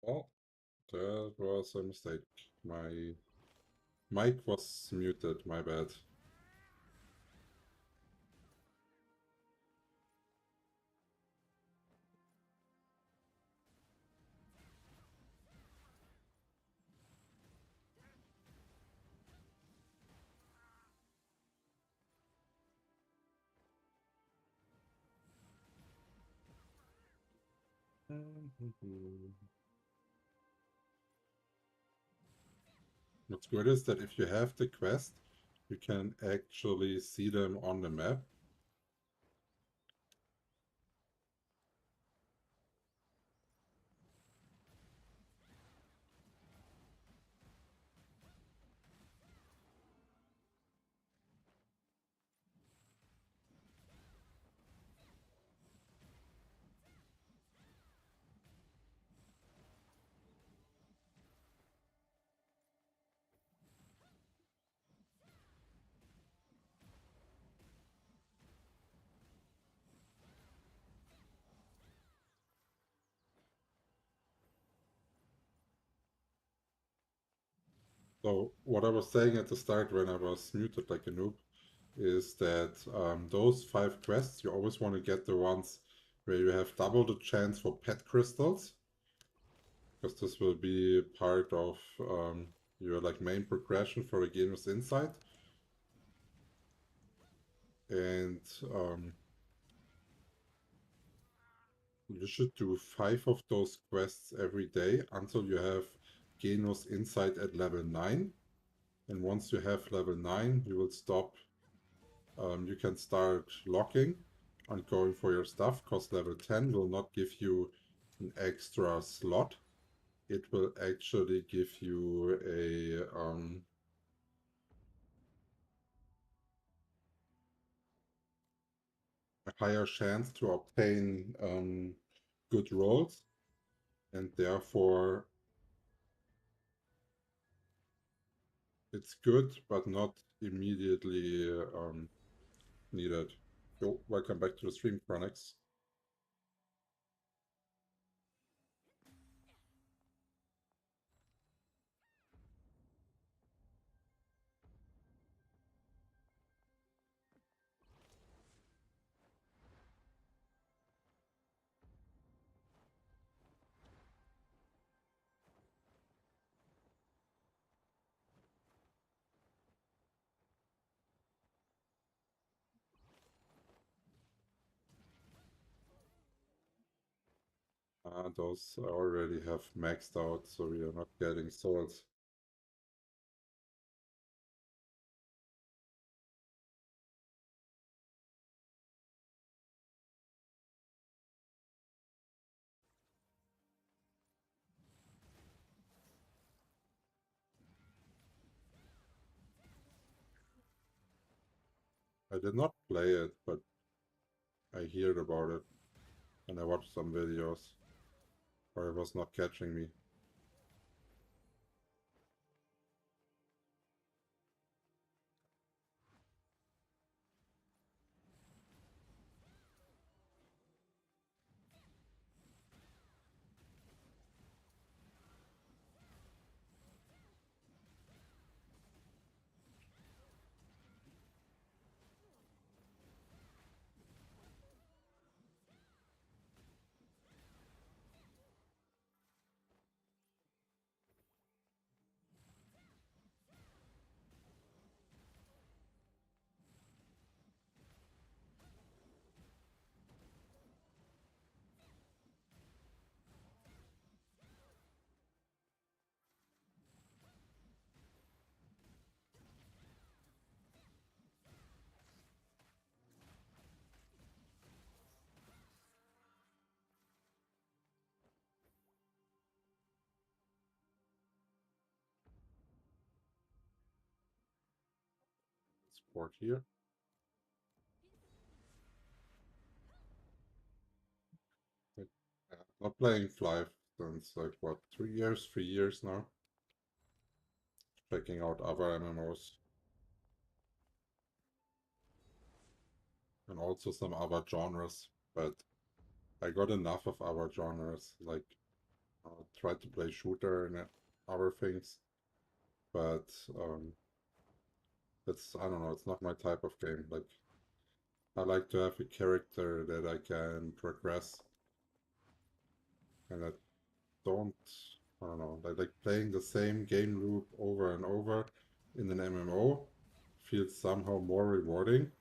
Oh, that was a mistake. My mic was muted, my bad. What's good is that if you have the quest, you can actually see them on the map. So what I was saying at the start when I was muted like a noob is that those 5 quests, you always want to get the ones where you have double the chance for pet crystals, because this will be part of your like main progression for the Genus Insight. And you should do 5 of those quests every day until you have Genus Insight at level 9. And once you have level 9, you will stop. You can start locking and going for your stuff, because level 10 will not give you an extra slot. It will actually give you a higher chance to obtain good rolls, and therefore it's good, but not immediately needed. Yo, welcome back to the stream, Chronix. Those I already have maxed out, so we are not getting souls. I did not play it, but I heard about it, and I watched some videos, or it was not catching me. Sport here. Not playing Fly since like what, 3 years, 3 years now. Checking out other MMOs. And also some other genres, but I got enough of other genres. Like, tried to play shooter and other things, but I don't know, it's not my type of game. Like, I like to have a character that I can progress, and I don't, I don't know, like playing the same game loop over and over in an MMO feels somehow more rewarding,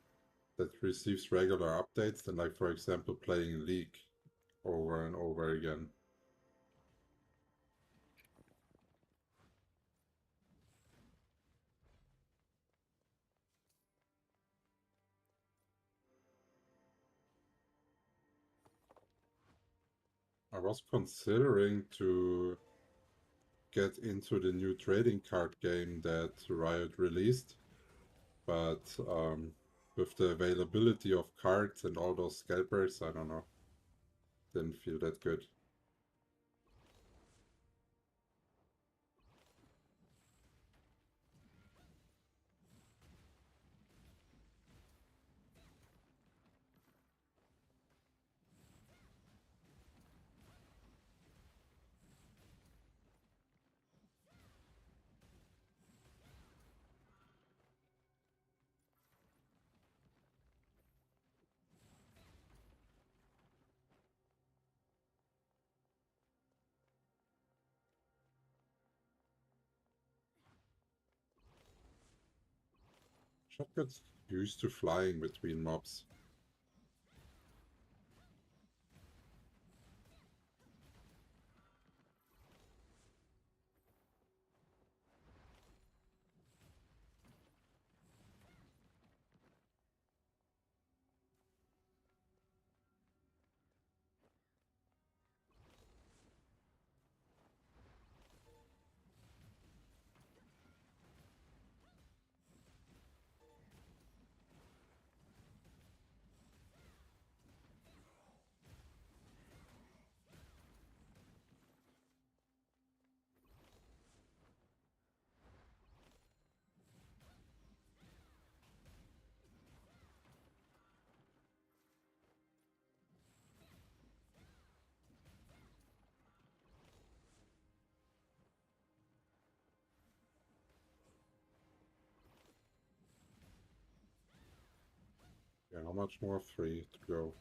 that receives regular updates than, like, for example, playing League over and over again. I was considering to get into the new trading card game that Riot released, but with the availability of cards and all those scalpers, I don't know, didn't feel that good. Should get used to flying between mobs. Yeah, how much more? 3 to go.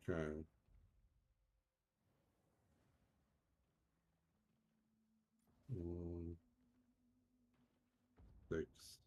Okay. Mm, 6.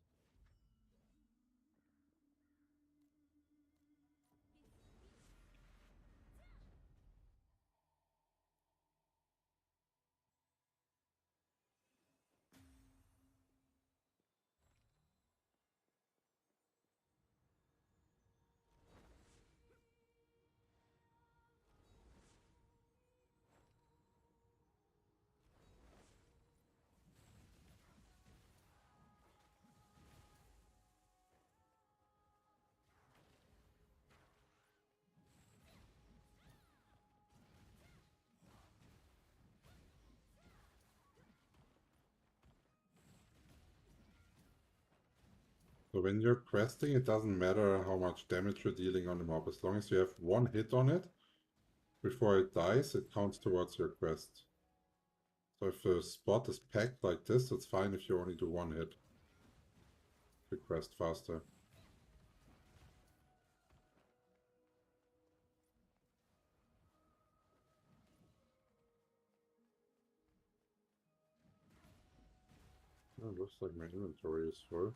So when you're questing, it doesn't matter how much damage you're dealing on the mob. As long as you have one hit on it before it dies, it counts towards your quest. So if the spot is packed like this, it's fine if you only do one hit. You quest faster. Oh, looks like my inventory is full.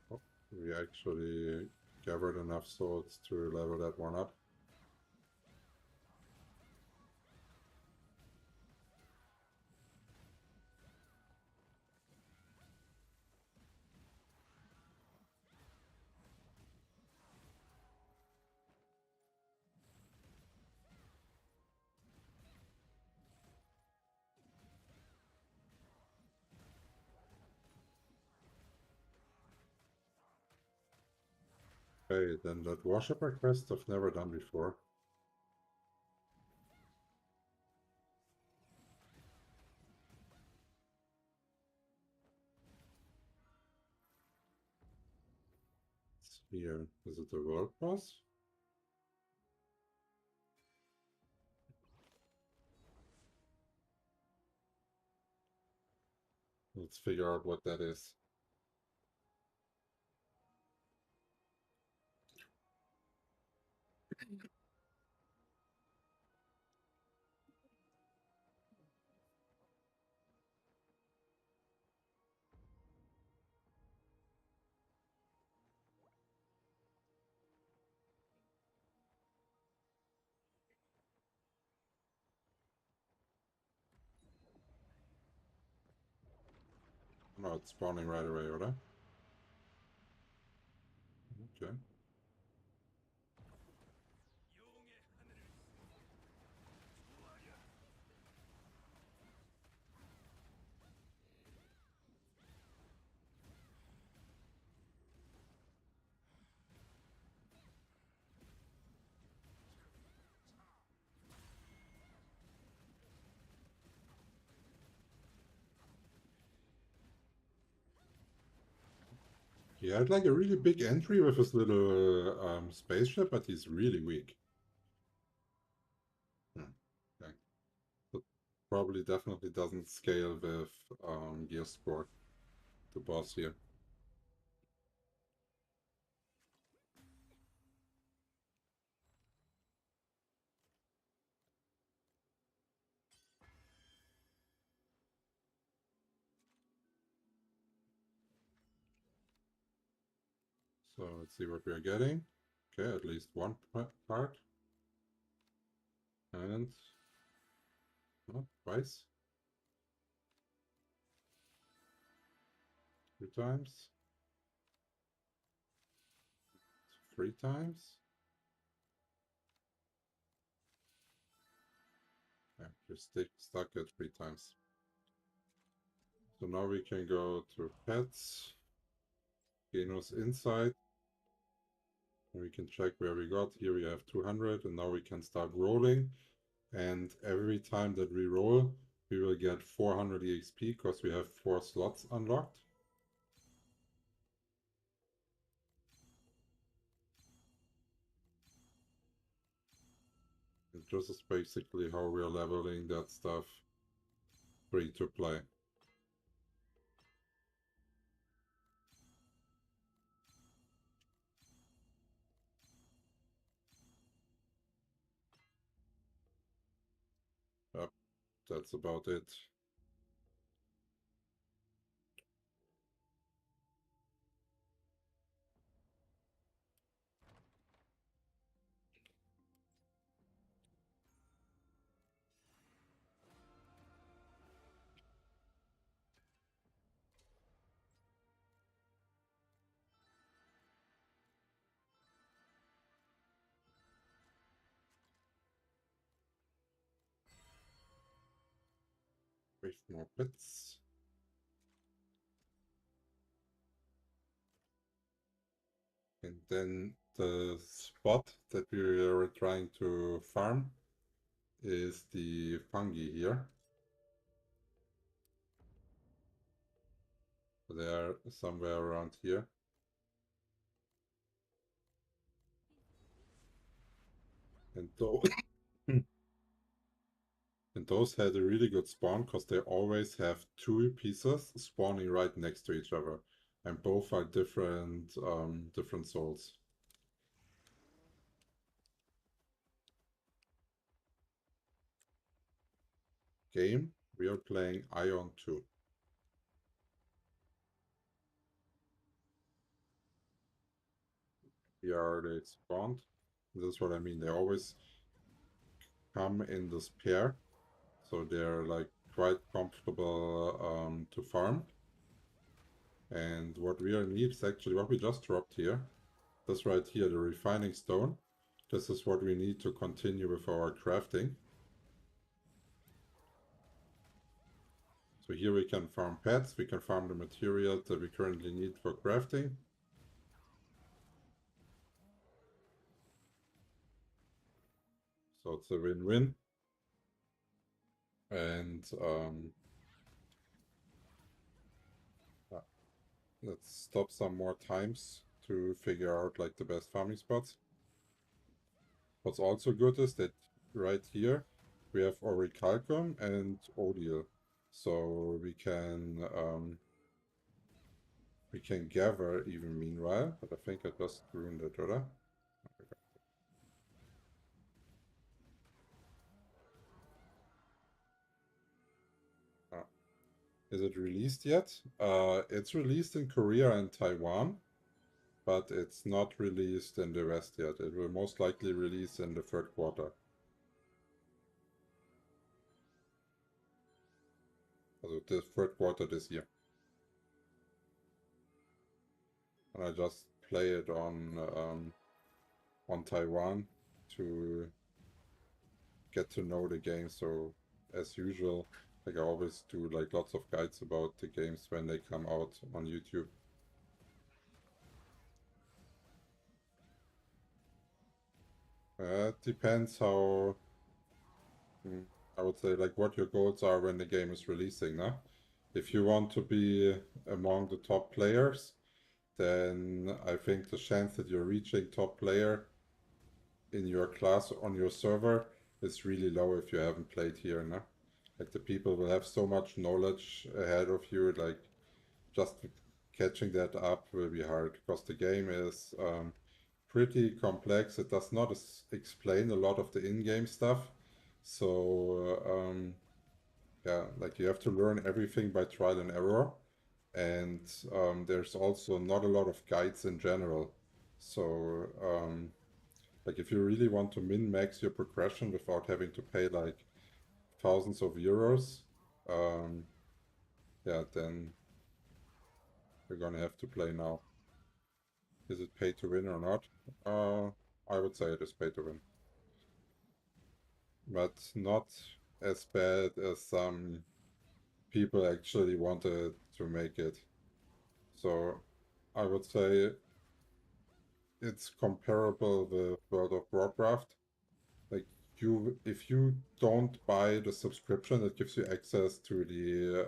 Oh, we actually gathered enough swords to level that one up. Okay, then that worshipper quest I've never done before. It's here. Is it the world boss? Let's figure out what that is. No, it's spawning right away, right? Okay. He had like a really big entry with his little spaceship, but he's really weak. Okay. That probably definitely doesn't scale with Gear Sport, the boss here. So let's see what we are getting. Okay, at least one part. And twice. 2 times. 3 times. Yeah, just stuck at 3 times. So now we can go to pets, Genus Insight. We can check where we got. Here we have 200, and now we can start rolling. And every time that we roll, we will get 400 EXP because we have 4 slots unlocked. And this is basically how we are leveling that stuff free to play. Yep, that's about it. With more bits. And then the spot that we are trying to farm is the fungi here. They are somewhere around here. And those, and those had a really good spawn because they always have 2 pieces spawning right next to each other. And both are different different souls. Game, we are playing Aion 2. Here are they spawned. This is what I mean. They always come in this pair. So they're like quite comfortable to farm. And what we need is actually what we just dropped here. This right here, the refining stone. This is what we need to continue with our crafting. So here we can farm pets, we can farm the materials that we currently need for crafting. So it's a win-win. And let's stop some more times to figure out like the best farming spots. What's also good is that right here we have Orichalcum and Odile. So we can gather even meanwhile, but I think I just ruined it, right? Is it released yet? It's released in Korea and Taiwan, but it's not released in the West yet. It will most likely release in the third quarter. Also the third quarter this year. And I just play it on Taiwan to get to know the game. So as usual, like I always do like lots of guides about the games when they come out on YouTube. It depends how, I would say, like what your goals are when the game is releasing, no? If you want to be among the top players, then I think the chance that you're reaching top player in your class on your server is really low if you haven't played here, no? Like the people will have so much knowledge ahead of you, like just catching that up will be hard because the game is pretty complex. It does not explain a lot of the in-game stuff. So yeah, like you have to learn everything by trial and error. And there's also not a lot of guides in general. So like if you really want to min-max your progression without having to pay like thousands of euros, yeah, then you're gonna have to play now. Is it pay to win or not? I would say it is pay to win. But not as bad as some people actually wanted to make it. So I would say it's comparable with World of Warcraft. Like if you don't buy the subscription that gives you access to the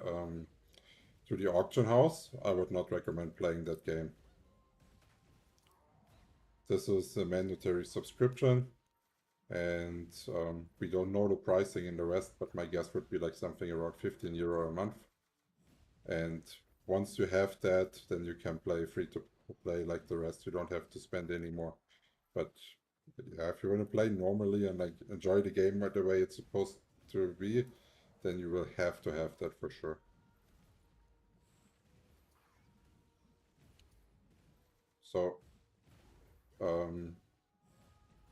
auction house, I would not recommend playing that game. This is a mandatory subscription, and we don't know the pricing in the West, but my guess would be like something around 15 euro a month. And once you have that, then you can play free to play like the rest. You don't have to spend any more. But yeah, if you want to play normally and like enjoy the game the way it's supposed to be, then you will have to have that for sure. So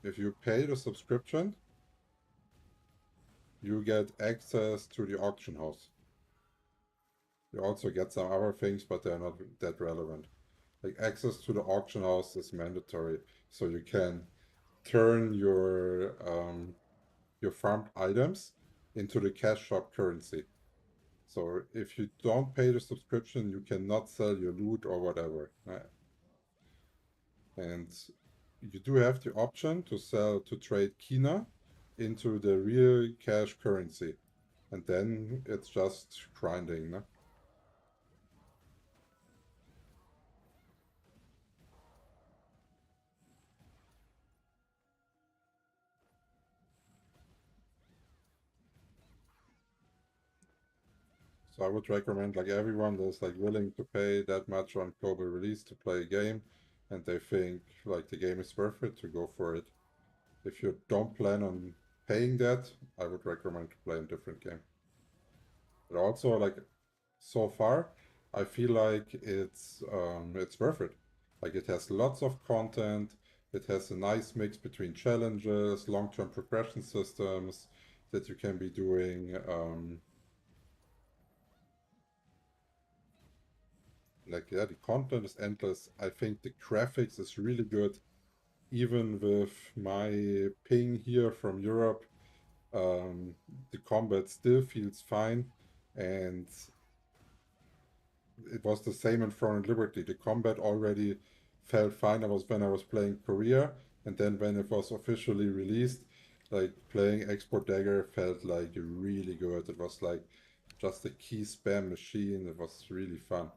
if you pay the subscription, you get access to the auction house. You also get some other things, but they're not that relevant. Like access to the auction house is mandatory, so you can turn your farmed items into the cash shop currency. So if you don't pay the subscription, you cannot sell your loot or whatever. And you do have the option to trade Kina into the real cash currency. And then it's just grinding, no? So I would recommend like everyone that's like willing to pay that much on global release to play a game and they think like the game is worth it to go for it. If you don't plan on paying that, I would recommend to play a different game. But also like so far, I feel like it's worth it. Like it has lots of content. It has a nice mix between challenges, long-term progression systems that you can be doing. Like yeah, the content is endless. I think the graphics is really good. Even with my ping here from Europe, the combat still feels fine, and it was the same in Throne and Liberty. The combat already felt fine. I was when I was playing Korea, and then when it was officially released, Like playing Export Dagger felt like really good. It was like just a key spam machine. It was really fun.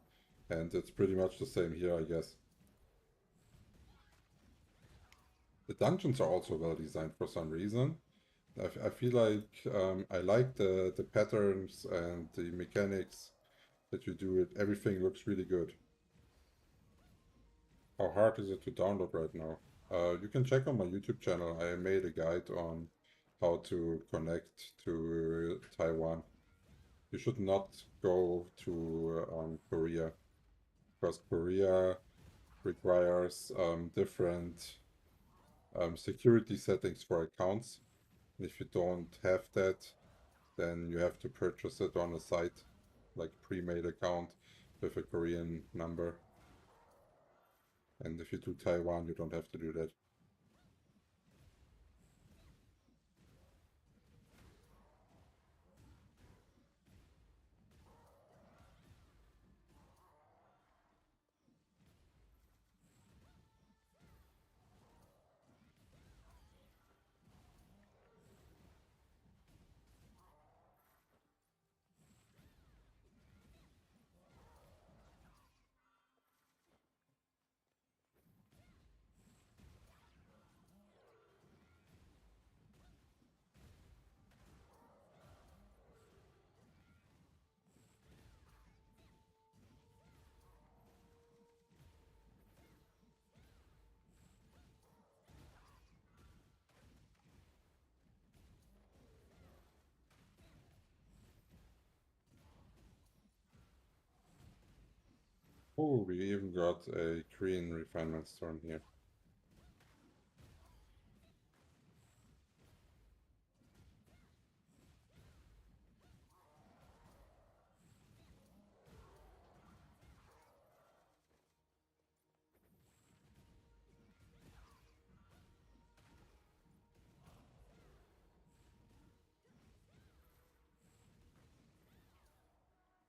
And it's pretty much the same here, I guess. The dungeons are also well designed for some reason. I feel like I like the patterns and the mechanics that you do it. Everything looks really good. How hard is it to download right now? You can check on my YouTube channel. I made a guide on how to connect to Taiwan. You should not go to Korea because Korea requires different security settings for accounts. And if you don't have that, then you have to purchase it on a site, like pre-made account with a Korean number. And if you do Taiwan, you don't have to do that. Oh, we even got a Korean refinement storm here.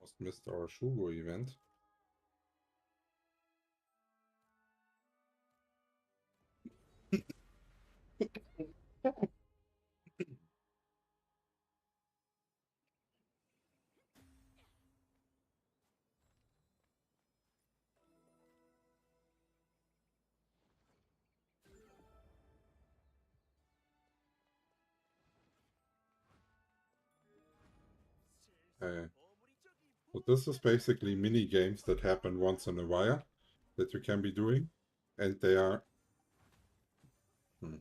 Almost missed our Shugo event. So this is basically mini games that happen once in a while that you can be doing, and they are. Hmm.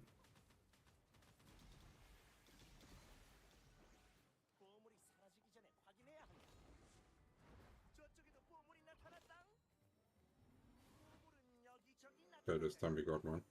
Okay, this time we got one.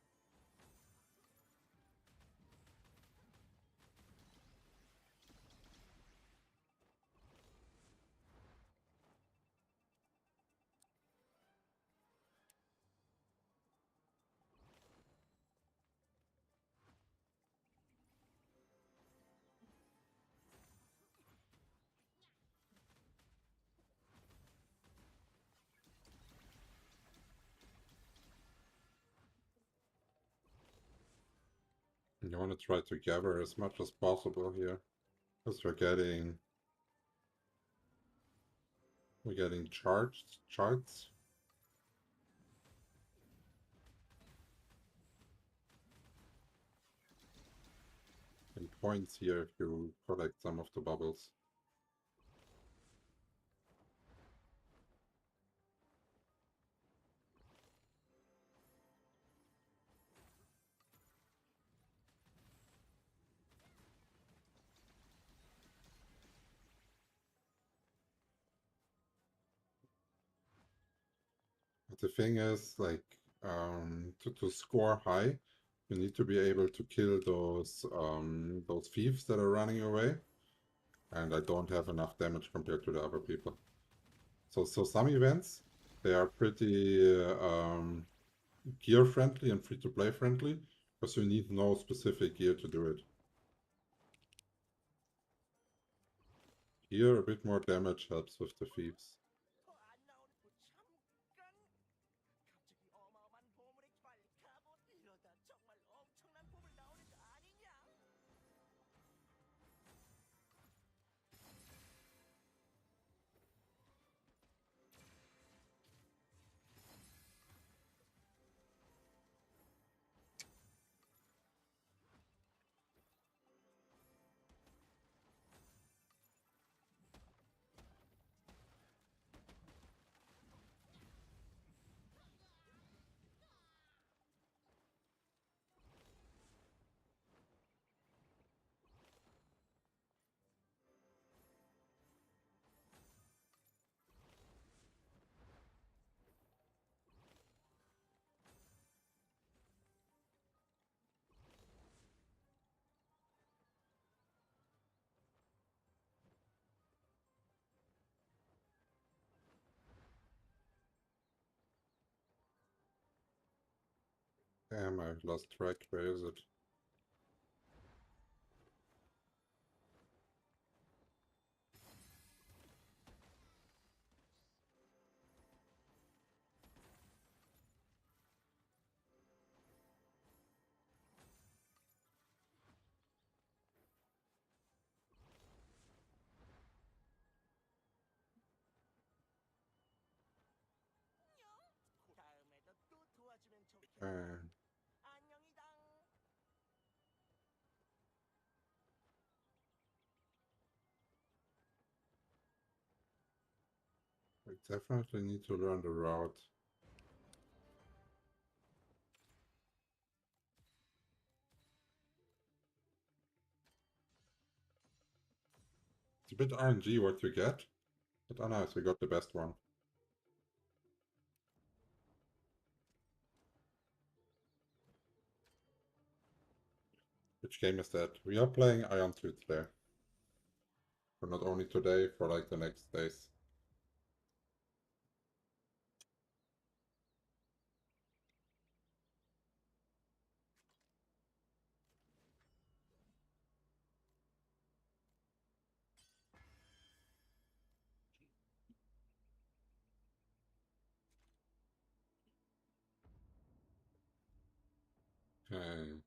You want to try to gather as much as possible here, because we're getting charts. And points here if you collect some of the bubbles. But the thing is, like, to score high, you need to be able to kill those thieves that are running away. And I don't have enough damage compared to the other people. So some events, they are pretty gear friendly and free to play friendly, because you need no specific gear to do it. Here, a bit more damage helps with the thieves. Damn, I lost track. Where is it? I definitely need to learn the route. It's a bit RNG what you get, but oh nice, we got the best one. Which game is that? We are playing Aion 2 today. But not only today, for like the next days. Okay.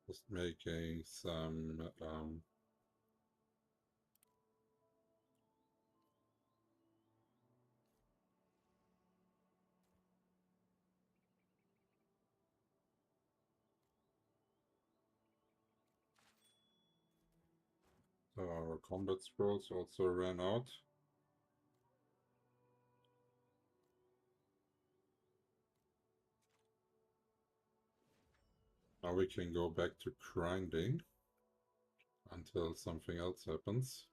Just making some so our combat scrolls also ran out. Now we can go back to grinding until something else happens.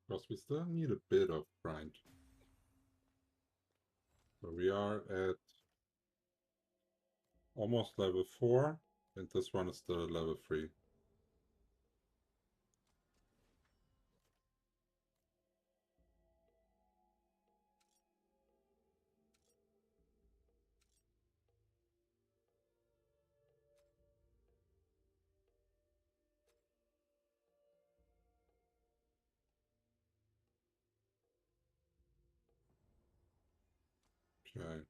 Because we still need a bit of grind. So we are at almost level 4, and this one is still at level 3. Okay.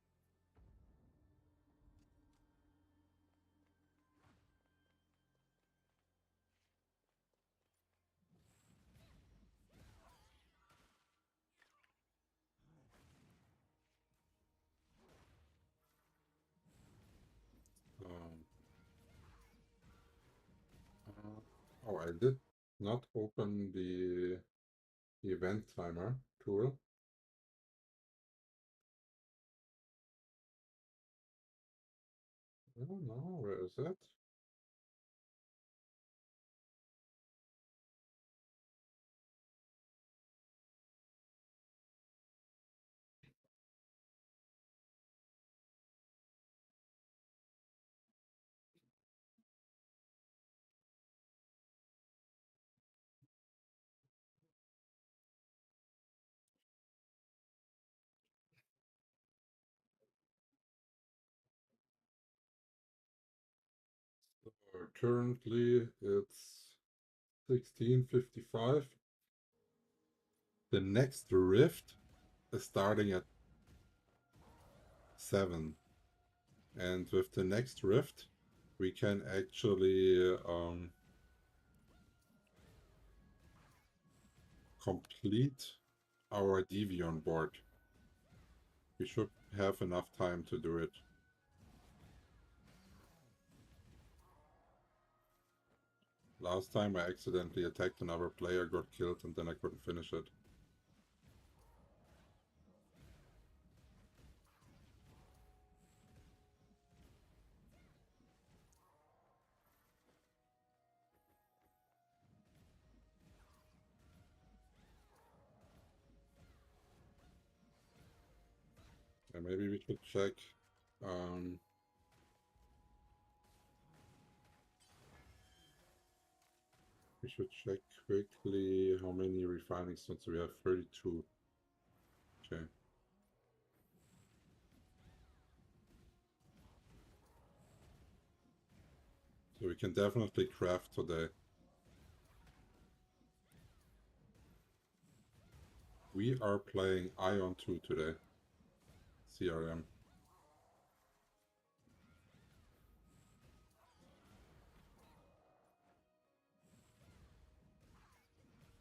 Oh, I did not open the event timer tool. Oh no, where is it? Currently it's 16:55. The next rift is starting at 7. And with the next rift, we can actually complete our DV on board. We should have enough time to do it. Last time I accidentally attacked another player, got killed, and then I couldn't finish it. And maybe we should check. We should check quickly how many refining stones we have. 32. Okay. So we can definitely craft today. We are playing Aion 2 today. CRM.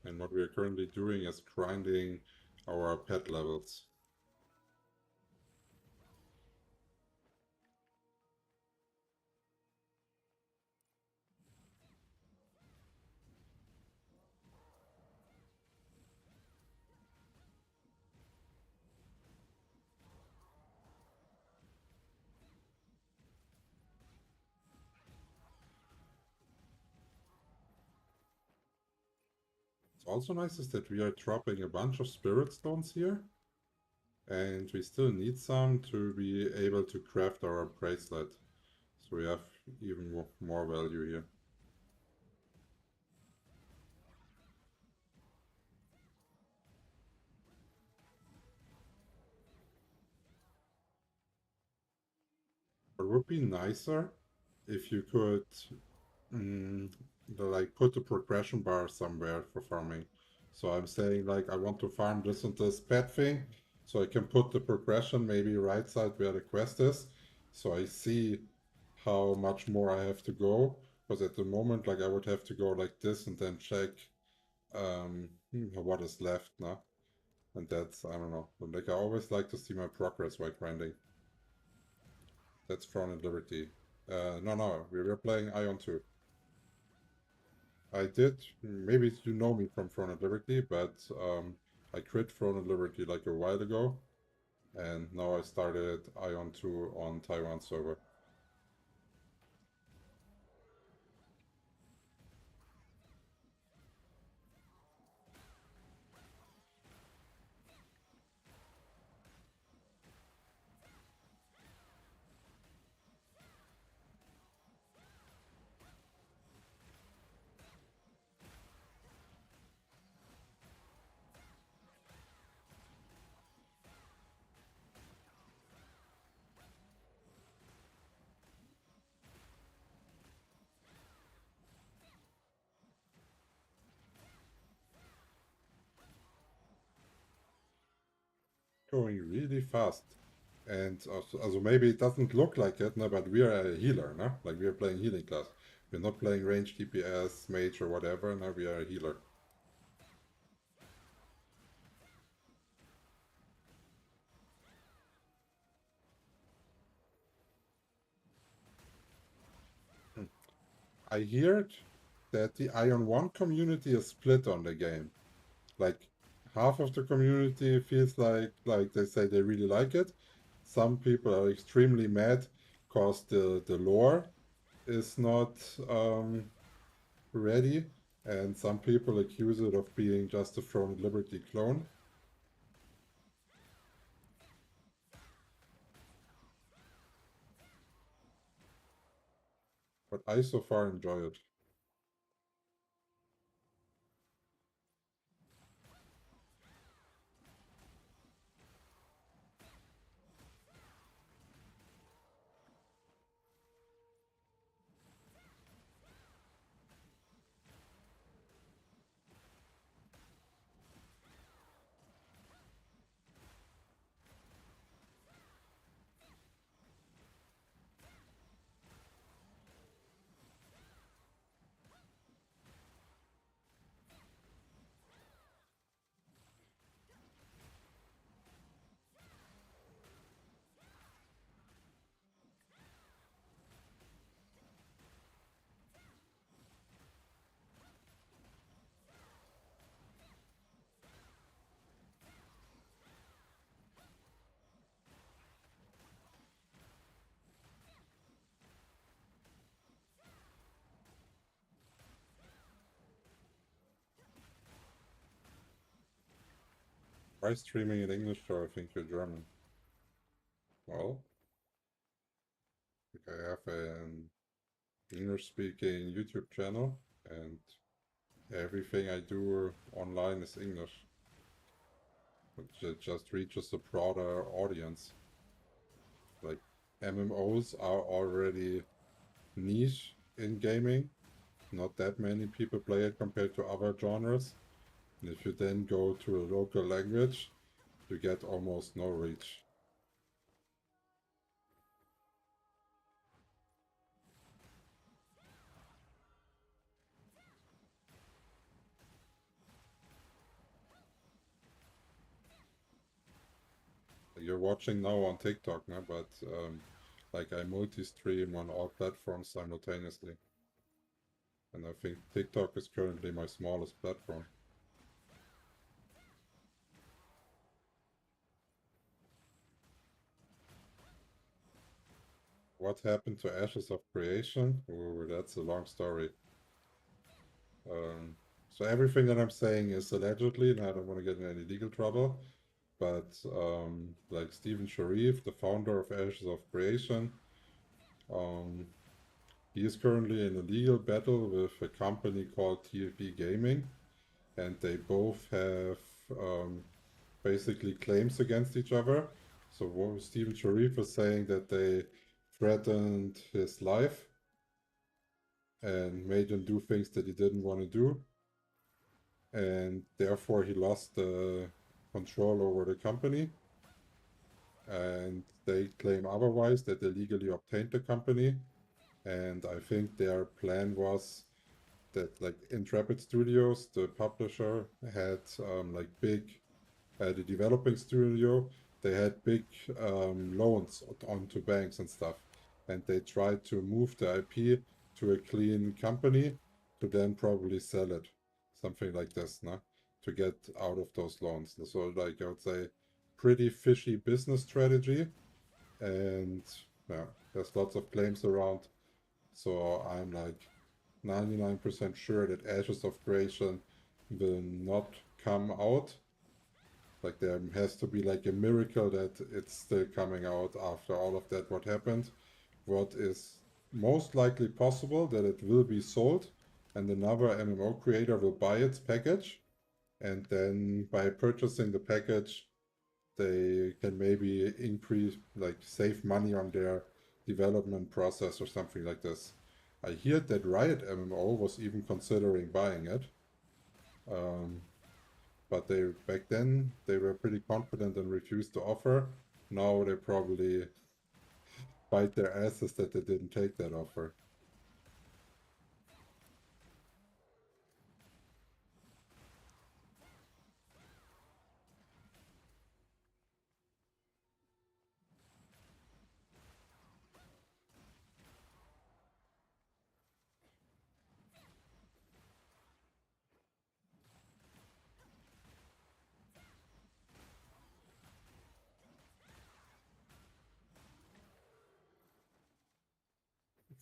And what we are currently doing is grinding our pet levels. What's also nice is that we are dropping a bunch of spirit stones here. And we still need some to be able to craft our bracelet. So we have even more value here. It would be nicer if you could like put a progression bar somewhere for farming. So I'm saying like I want to farm this and this pet thing, so I can put the progression maybe right side where the quest is, so I see how much more I have to go. Because at the moment, like I would have to go like this and then check what is left now. And that's, I don't know. Like I always like to see my progress while grinding. That's Throne and Liberty. No, we were playing Ion 2. I did. Maybe you know me from Throne and Liberty, but I quit Throne and Liberty like a while ago, and now I started Ion 2 on Taiwan server. Going really fast. And also maybe it doesn't look like it, no, but we are a healer, no? Like we are playing healing class. We're not playing range DPS, mage or whatever, now we are a healer. I heard that the Ion 1 community is split on the game. Like half of the community feels like they say they really like it. Some people are extremely mad because the lore is not ready, and some people accuse it of being just a Throne Liberty clone. But I so far enjoy it. Why streaming in English, or I think you're German? Well, I have an English-speaking YouTube channel, and everything I do online is English. It just reaches a broader audience. Like, MMOs are already niche in gaming. Not that many people play it compared to other genres. And if you then go to a local language, you get almost no reach. You're watching now on TikTok, no? But like I multi-stream on all platforms simultaneously. And I think TikTok is currently my smallest platform. What happened to Ashes of Creation? Oh, that's a long story. So everything that I'm saying is allegedly, and I don't want to get in any legal trouble. But like Stephen Sharif, the founder of Ashes of Creation, he is currently in a legal battle with a company called tyvm Gaming, and they both have basically claims against each other. So Stephen Sharif is saying that they threatened his life and made him do things that he didn't want to do, and therefore he lost the control over the company. And they claim otherwise, that they legally obtained the company. And I think their plan was that, like, Intrepid Studios, the publisher, had like the developing studio, they had big loans onto banks and stuff, and they tried to move the IP to a clean company to then probably sell it, something like this, no? To get out of those loans. So, like, I would say, pretty fishy business strategy, and yeah, there's lots of claims around. So I'm like 99% sure that Ashes of Creation will not come out. Like, there has to be like a miracle that it's still coming out after all of that what happened. What is most likely possible, that it will be sold and another MMO creator will buy its package, and then by purchasing the package they can maybe increase, like, save money on their development process or something like this. I hear that Riot MMO was even considering buying it. But back then they were pretty confident and refused to offer. Now they probably bite their asses that they didn't take that offer.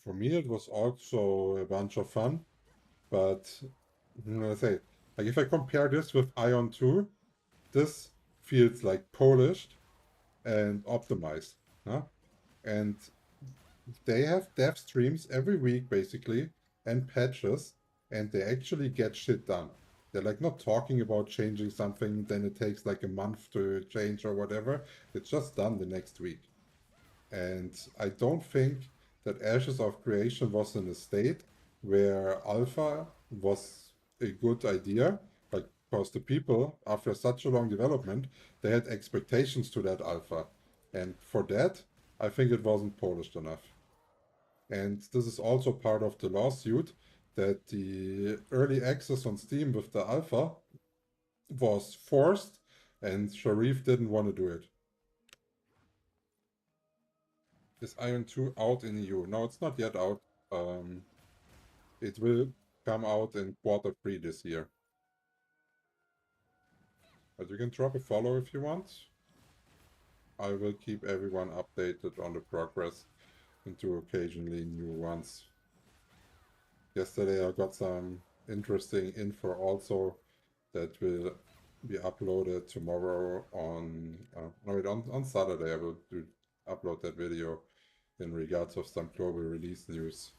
For me, it was also a bunch of fun, but let's say, like, if I compare this with Aion 2, this feels like polished and optimized, huh? And they have dev streams every week basically, and patches, and they actually get shit done. They're like not talking about changing something, then it takes like a month to change or whatever. It's just done the next week. And I don't think that Ashes of Creation was in a state where Alpha was a good idea. Like, because the people, after such a long development, they had expectations to that Alpha. And for that, I think it wasn't polished enough. And this is also part of the lawsuit, that the early access on Steam with the Alpha was forced, and Sharif didn't want to do it. Is Aion 2 out in EU? No, it's not yet out. It will come out in Q3 this year. But you can drop a follow if you want. I will keep everyone updated on the progress, and do occasionally new ones. Yesterday I got some interesting info also that will be uploaded tomorrow on, no, wait, on Saturday I will do upload that video in regards of some global release news.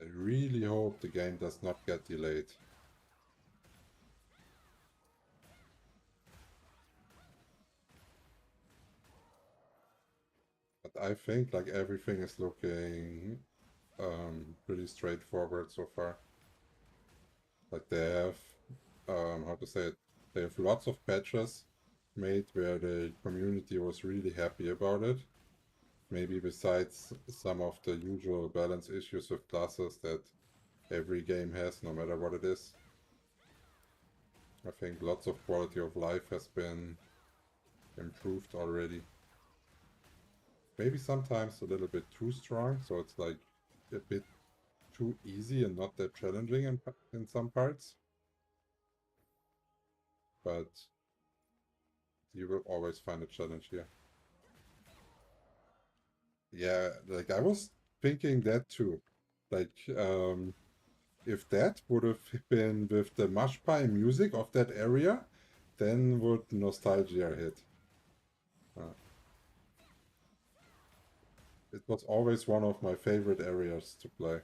I really hope the game does not get delayed. But I think like everything is looking pretty straightforward so far. Like they have, how to say it, they have lots of patches made where the community was really happy about it. Maybe besides some of the usual balance issues with classes that every game has, no matter what it is. I think lots of quality of life has been improved already. Maybe sometimes a little bit too strong, so it's like a bit too easy and not that challenging in some parts. But you will always find a challenge here. Yeah, like I was thinking that too. Like, if that would have been with the Mashpai music of that area, then would nostalgia hit. It was always one of my favorite areas to play.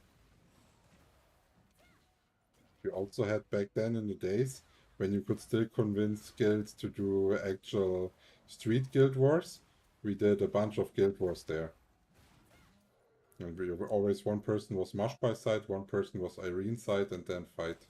You also had back then in the days when you could still convince guilds to do actual street guild wars. We did a bunch of guild wars there. And we were always one person was Mashpai side, one person was Irene side, and then fight.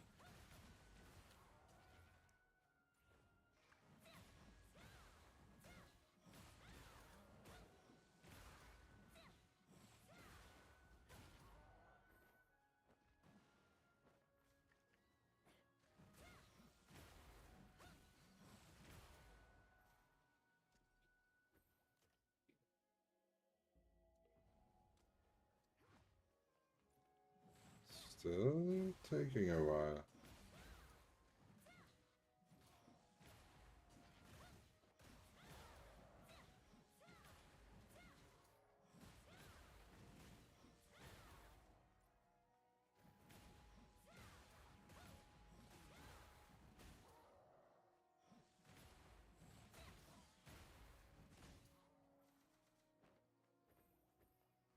Still taking a while.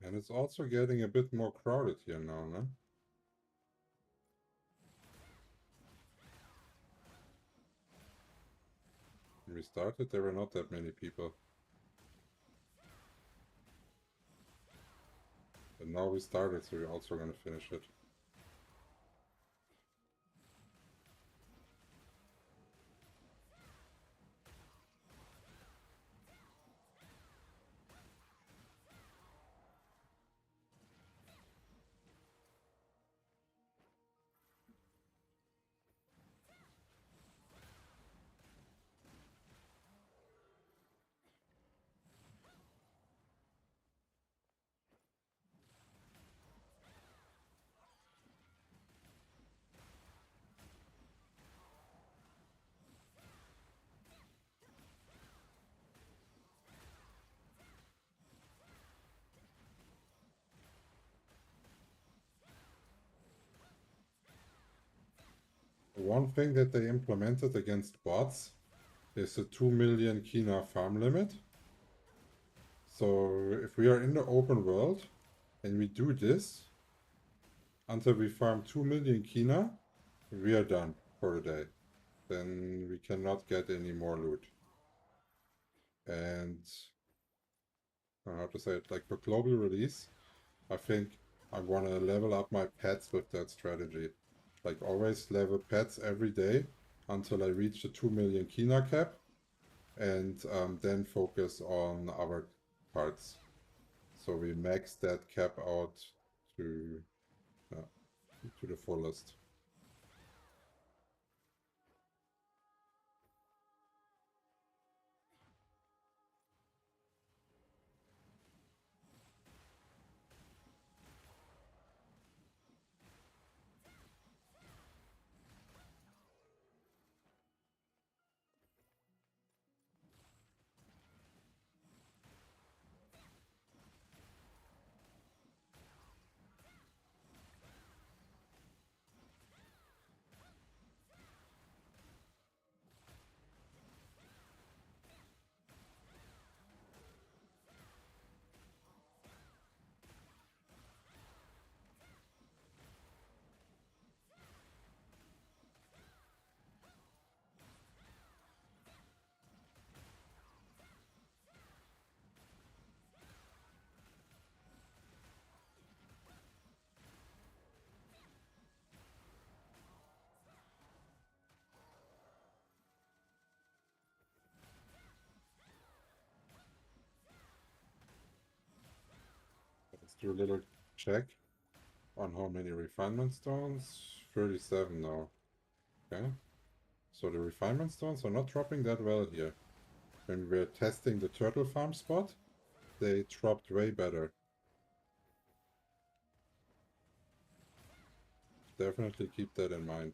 And it's also getting a bit more crowded here now, no? When we started, there were not that many people. But now we started, so we're also gonna finish it. One thing that they implemented against bots is a 2 million Kina farm limit. So if we are in the open world and we do this until we farm 2 million Kina, we are done for the day. Then we cannot get any more loot. And I have to say it, like for global release, I think I want to level up my pets with that strategy. Like always level pets every day until I reach the 2 million Kina cap, and then focus on other parts. So we max that cap out to the fullest. Let's do a little check on how many refinement stones. 37 now. Okay. So the refinement stones are not dropping that well here. When we were testing the turtle farm spot, they dropped way better. Definitely keep that in mind.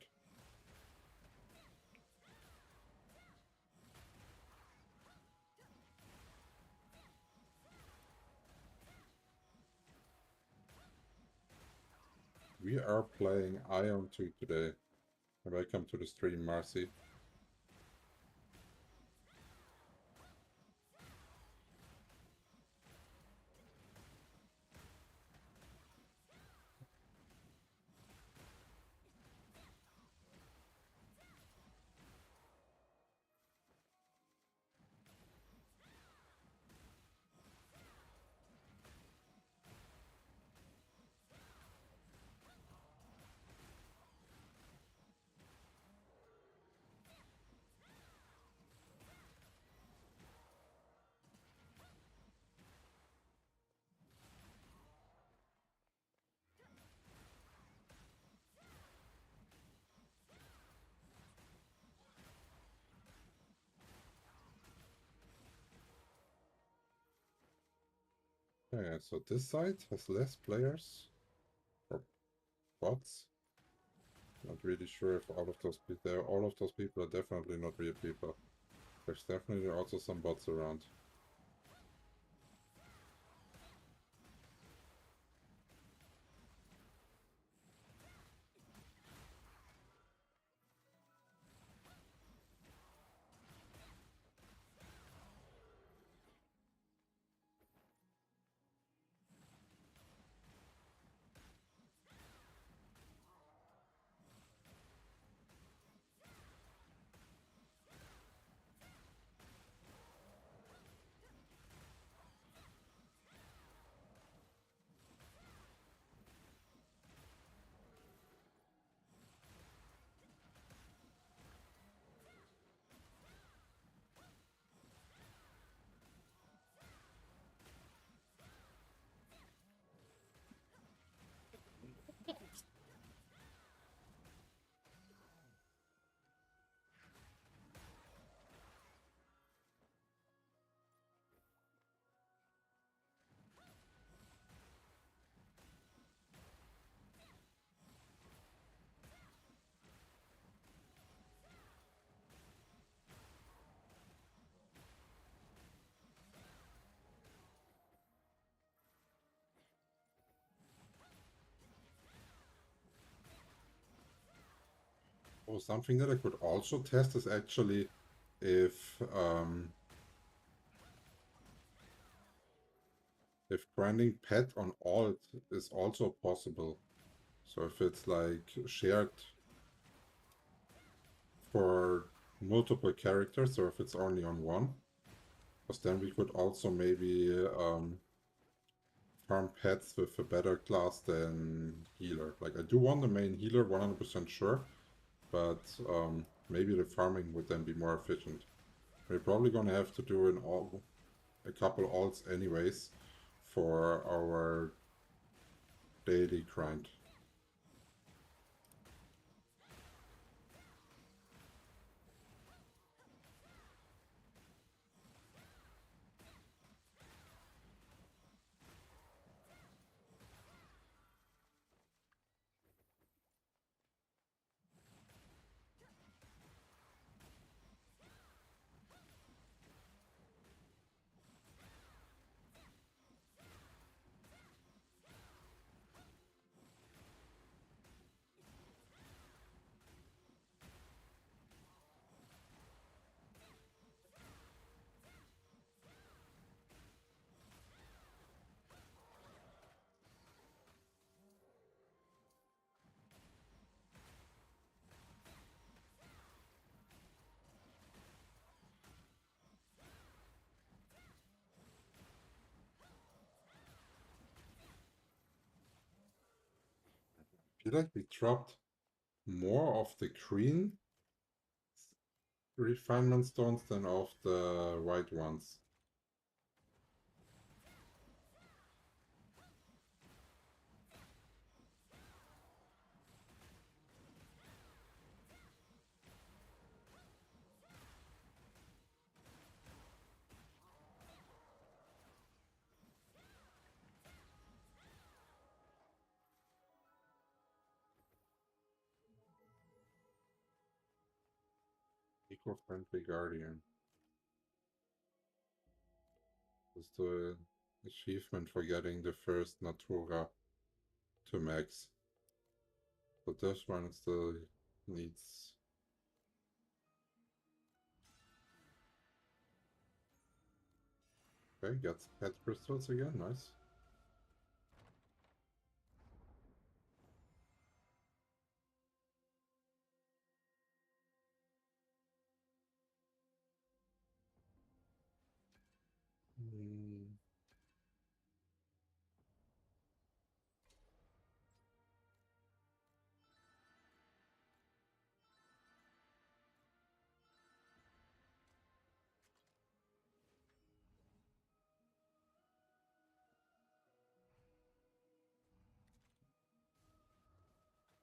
We are playing Aion 2 today. Welcome to the stream, Marcy. Okay, so this side has less players or bots. Not really sure if all of those people, all of those people are definitely not real people. There's definitely also some bots around. Oh, something that I could also test is actually if grinding pet on alt is also possible. So if it's like shared for multiple characters or if it's only on one. Because then we could also maybe farm pets with a better class than healer. Like I do want the main healer, 100% sure, but maybe the farming would then be more efficient. We're probably gonna have to do a couple alts anyways for our daily grind. I feel like we dropped more of the green refinement stones than of the white ones. Eco-friendly guardian. Is the achievement for getting the first Natura to max. So this one still needs. Okay, gets pet crystals again, nice.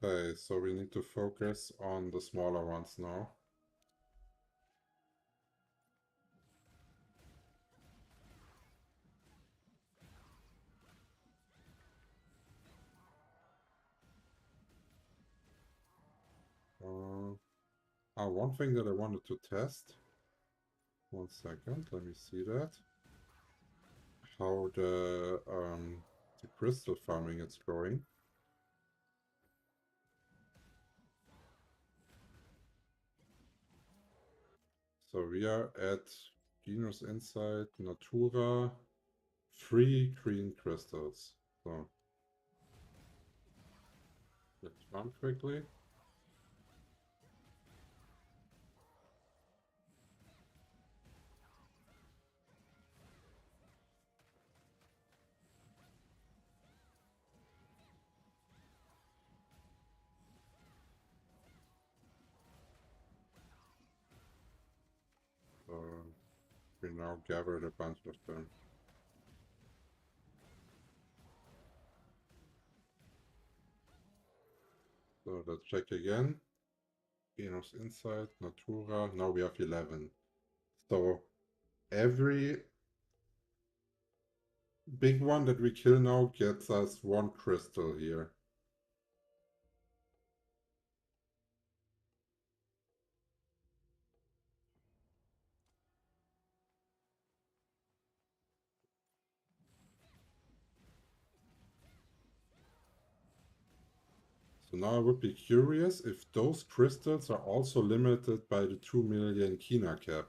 Okay, so we need to focus on the smaller ones now. One thing that I wanted to test. 1 second, let me see that. How the crystal farming is going. So we are at Genus Insight, Natura, 3 green crystals. So let's run quickly. So we now gathered a bunch of them. So let's check again. Genus Insight, Natura. Now we have 11. So every big one that we kill now gets us 1 crystal here. So now I would be curious if those crystals are also limited by the 2 million Kina cap.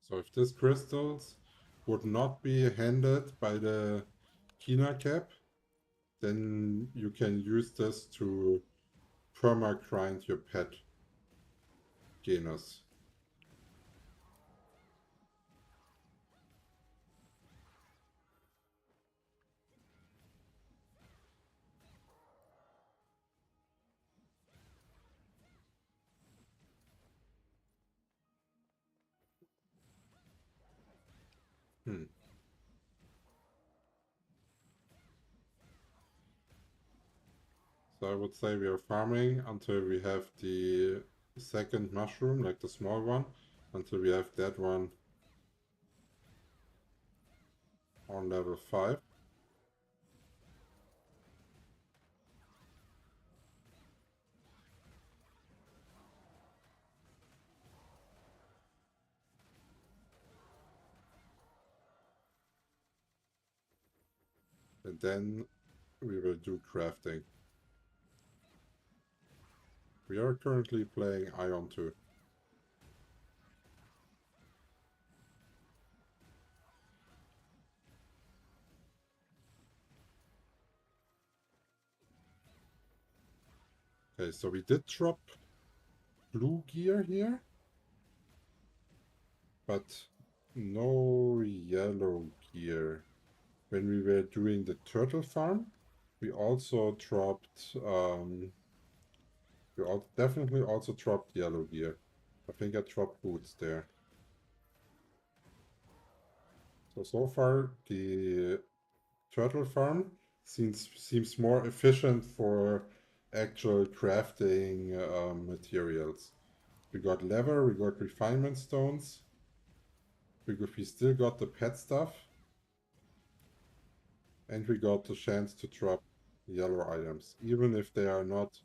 So if these crystals would not be handed by the Kina cap, then you can use this to perma-grind your pet genus. So I would say we are farming until we have the second mushroom, like the small one, until we have that one on level 5. And then we will do crafting. We are currently playing Aion 2. Okay, so we did drop blue gear here, but no yellow gear. When we were doing the turtle farm, we also dropped, definitely also dropped yellow gear. I think I dropped boots there. So far the turtle farm seems more efficient for actual crafting materials. We got leather, we got refinement stones, we still got the pet stuff, and we got the chance to drop yellow items. Even if they are not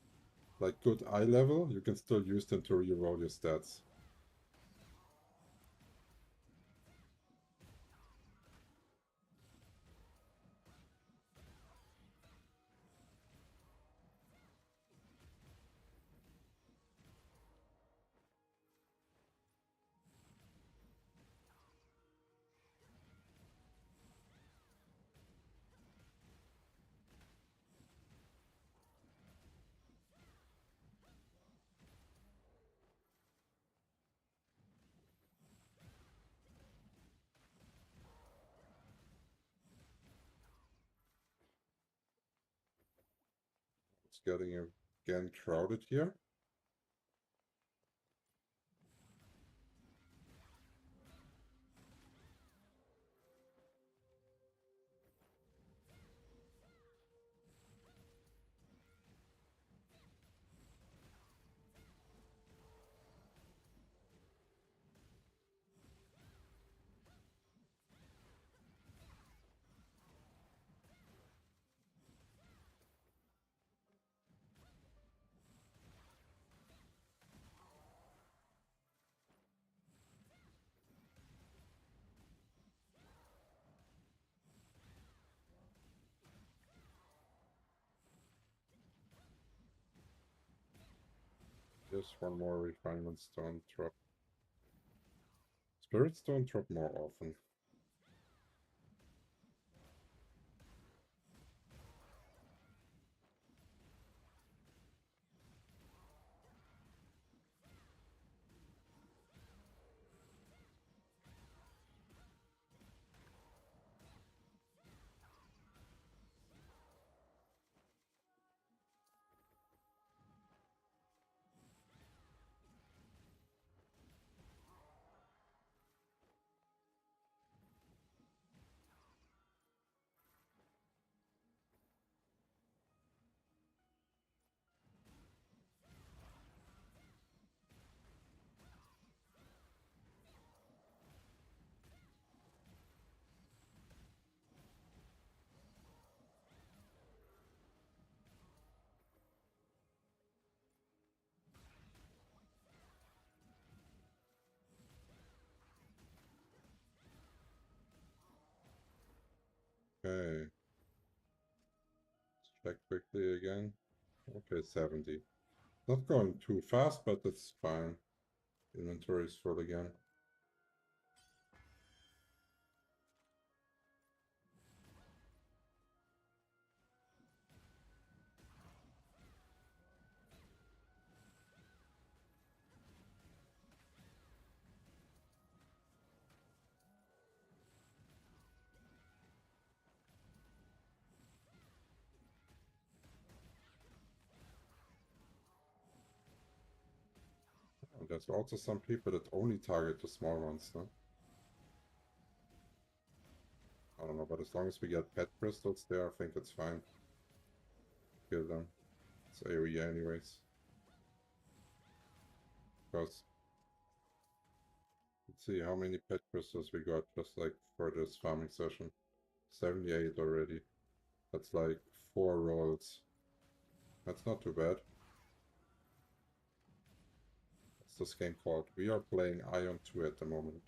like good eye level, you can still use them to reroll your stats. It's getting again crowded here. Just one more refinement stone drop. Spirit stone drop more often. Okay. Let's check quickly again. Okay, 70. Not going too fast, but it's fine. Inventory is full again. And there's also some people that only target the small ones, no? I don't know, but as long as we get pet crystals there, I think it's fine. Kill them. It's AoE anyways. Because let's see how many pet crystals we got just like for this farming session. 78 already. That's like 4 rolls. That's not too bad. What's this game called? We are playing Aion 2 at the moment.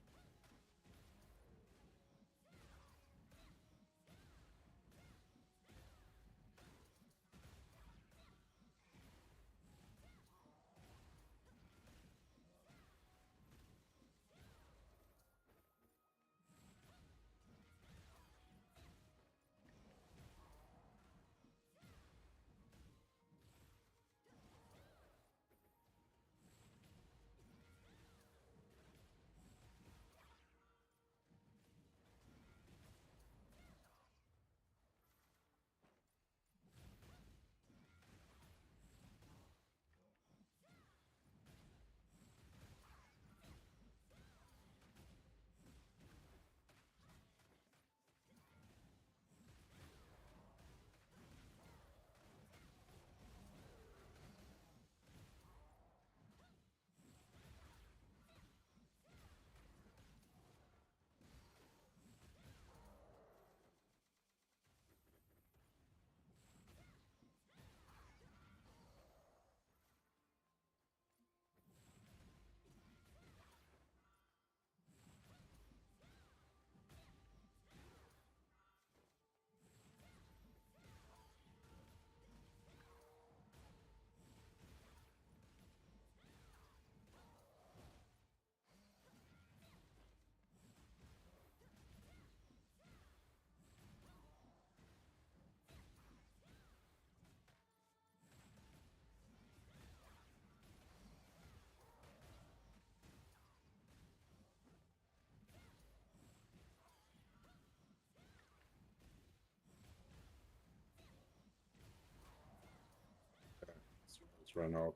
Let's run out.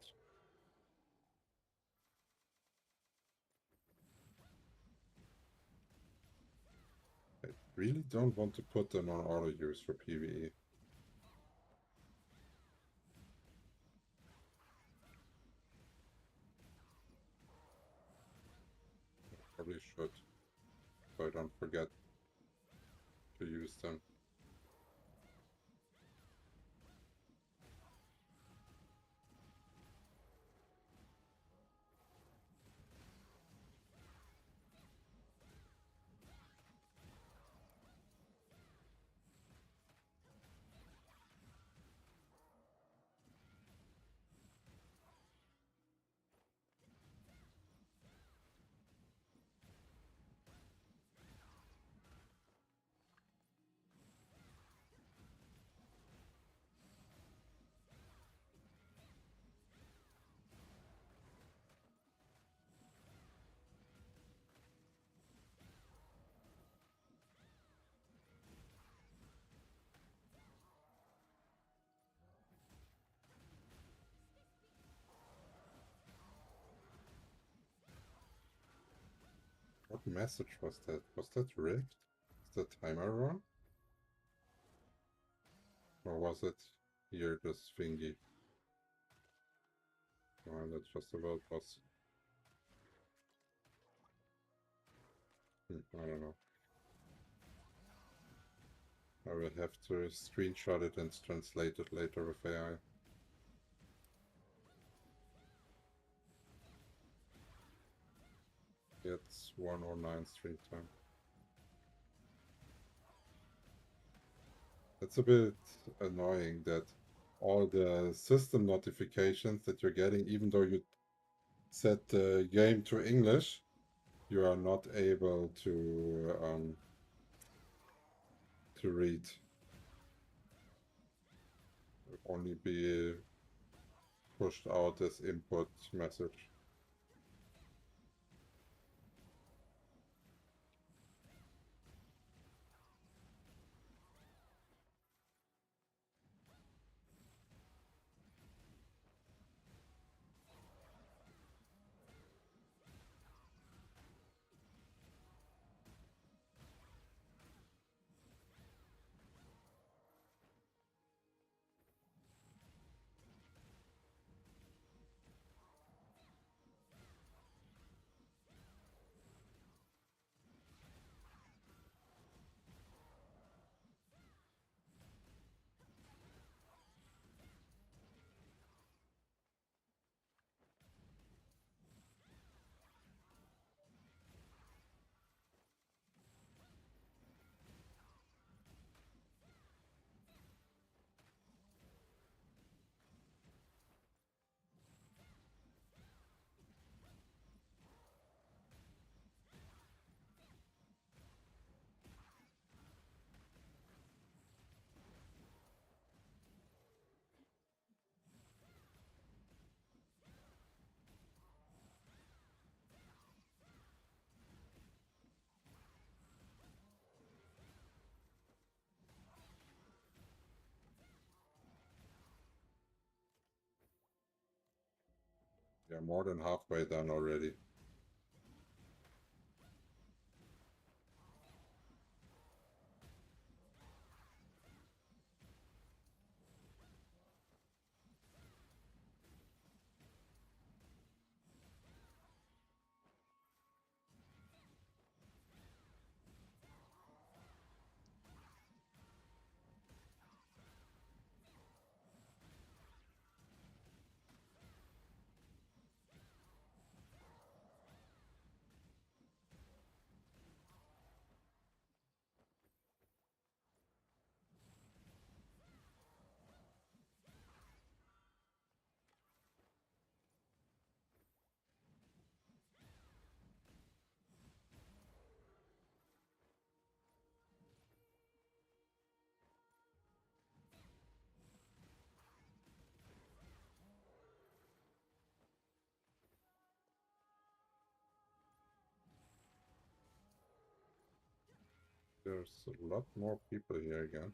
I really don't want to put them on auto use for PvE. Probably should, so I don't forget to use them. What message was that? Was that rigged? Is the timer wrong? Or was it here this thingy? Oh, that's just a world boss. I don't know. I will have to screenshot it and translate it later with AI. It's 109 stream time. It's a bit annoying that all the system notifications that you're getting, even though you set the game to English, you are not able to read. Only be pushed out as input message. Yeah, more than halfway done already. There's a lot more people here again.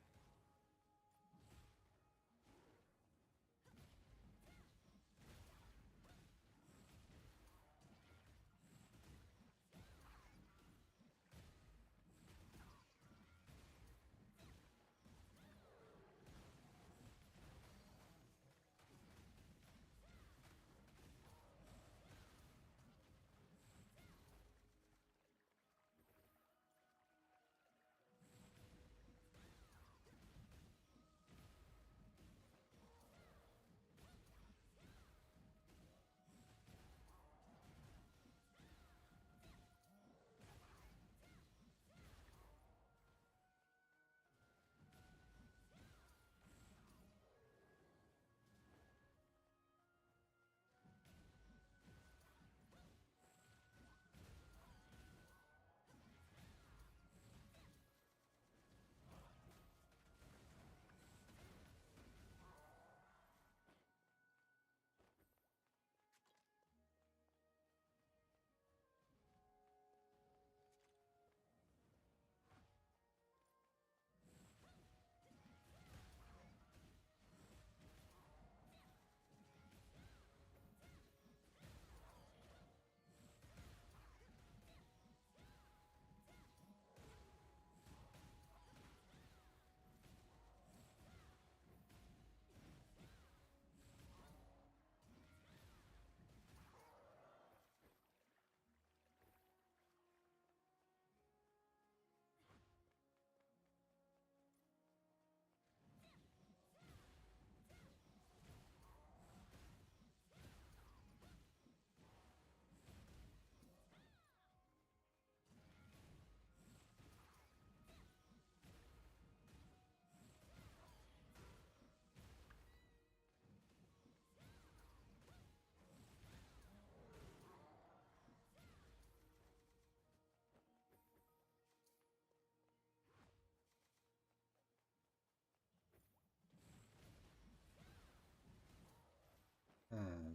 Hmm.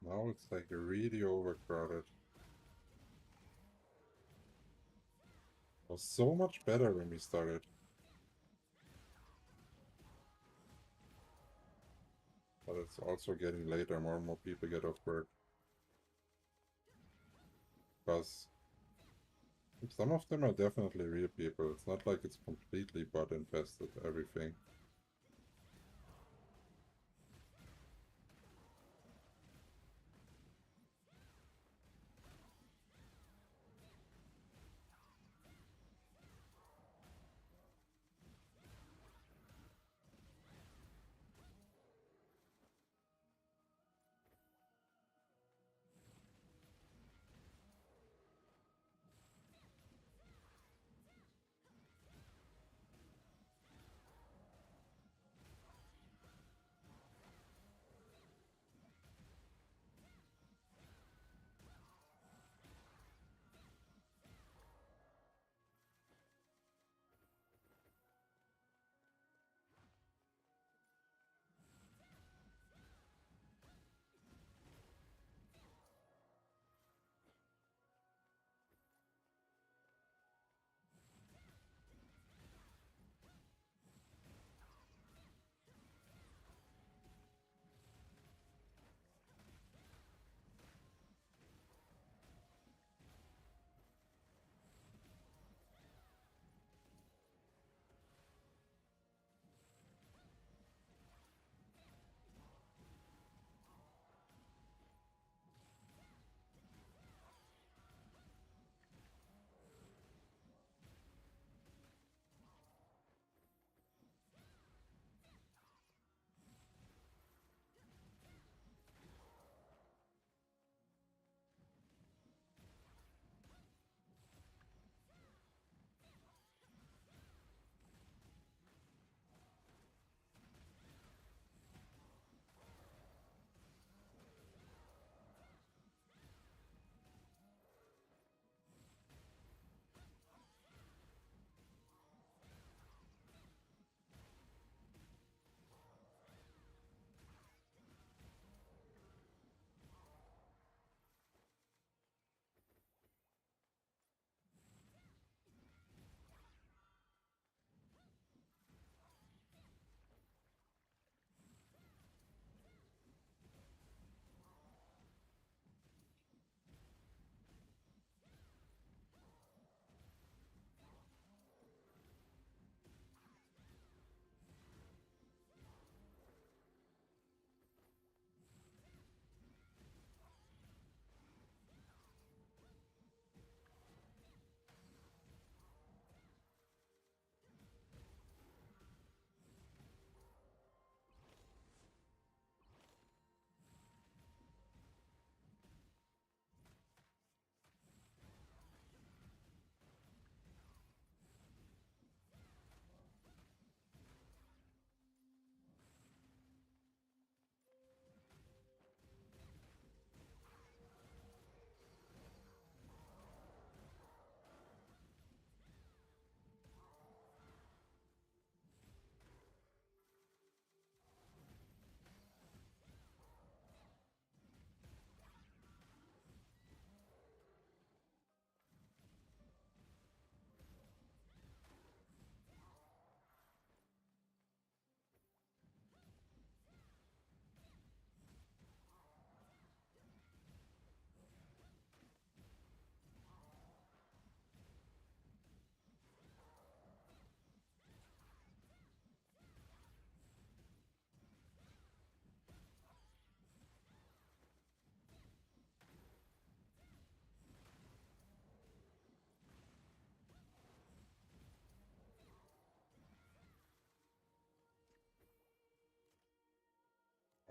Now it's like really overcrowded. It was so much better when we started. But it's also getting later, more and more people get off work. Because some of them are definitely real people. It's not like it's completely bot infested, everything.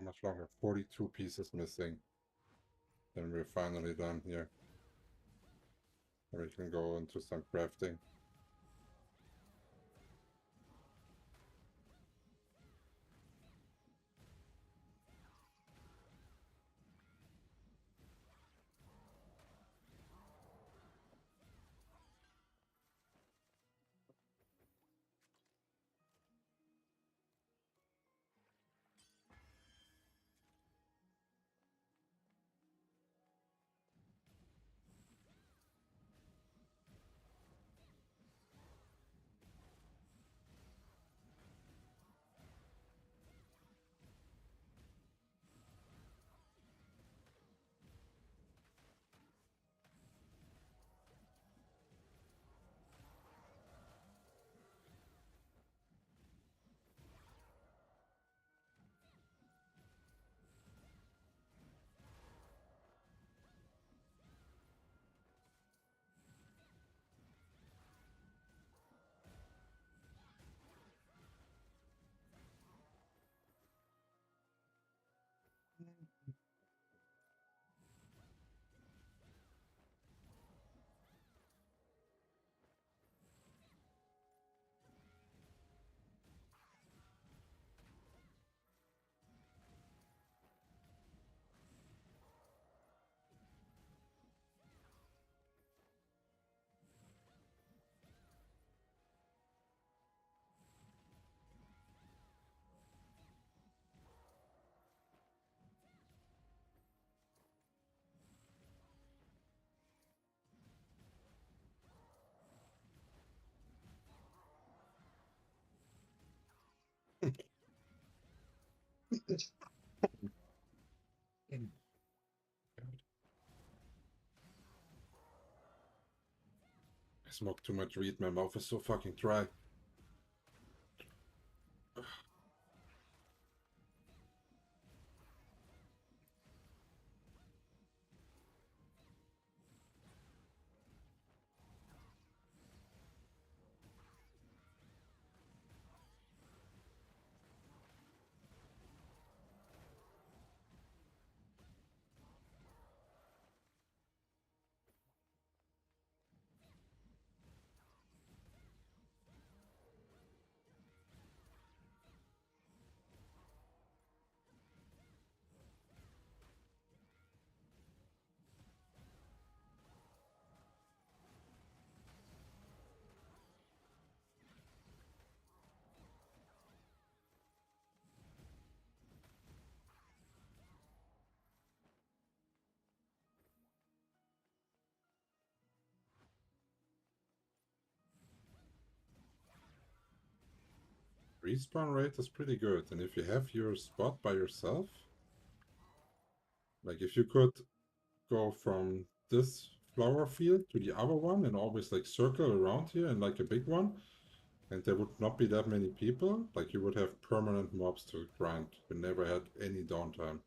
much longer? 42 pieces missing. Then we're finally done here. And we can go into some crafting. I smoked too much weed, my mouth is so fucking dry. Respawn rate is pretty good, and if you have your spot by yourself, like if you could go from this flower field to the other one and always like circle around here and like a big one, and there would not be that many people, like you would have permanent mobs to grind. You never had any downtime.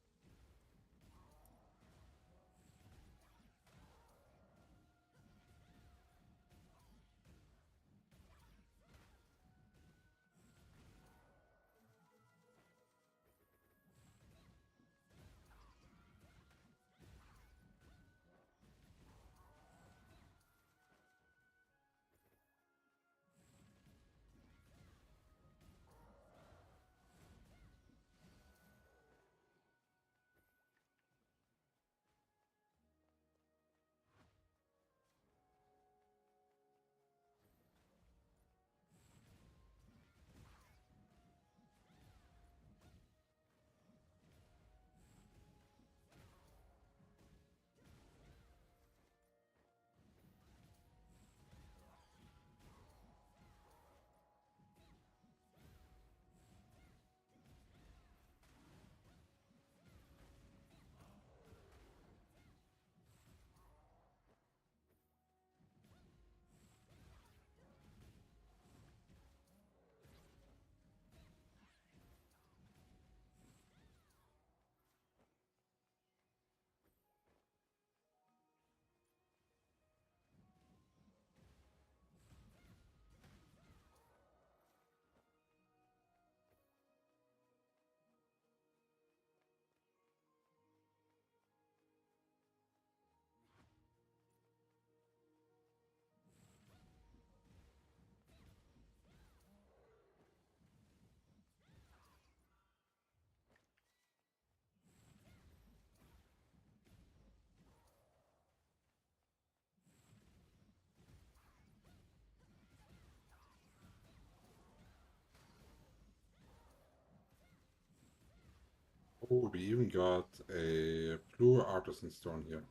Oh, we even got a blue artisan stone here.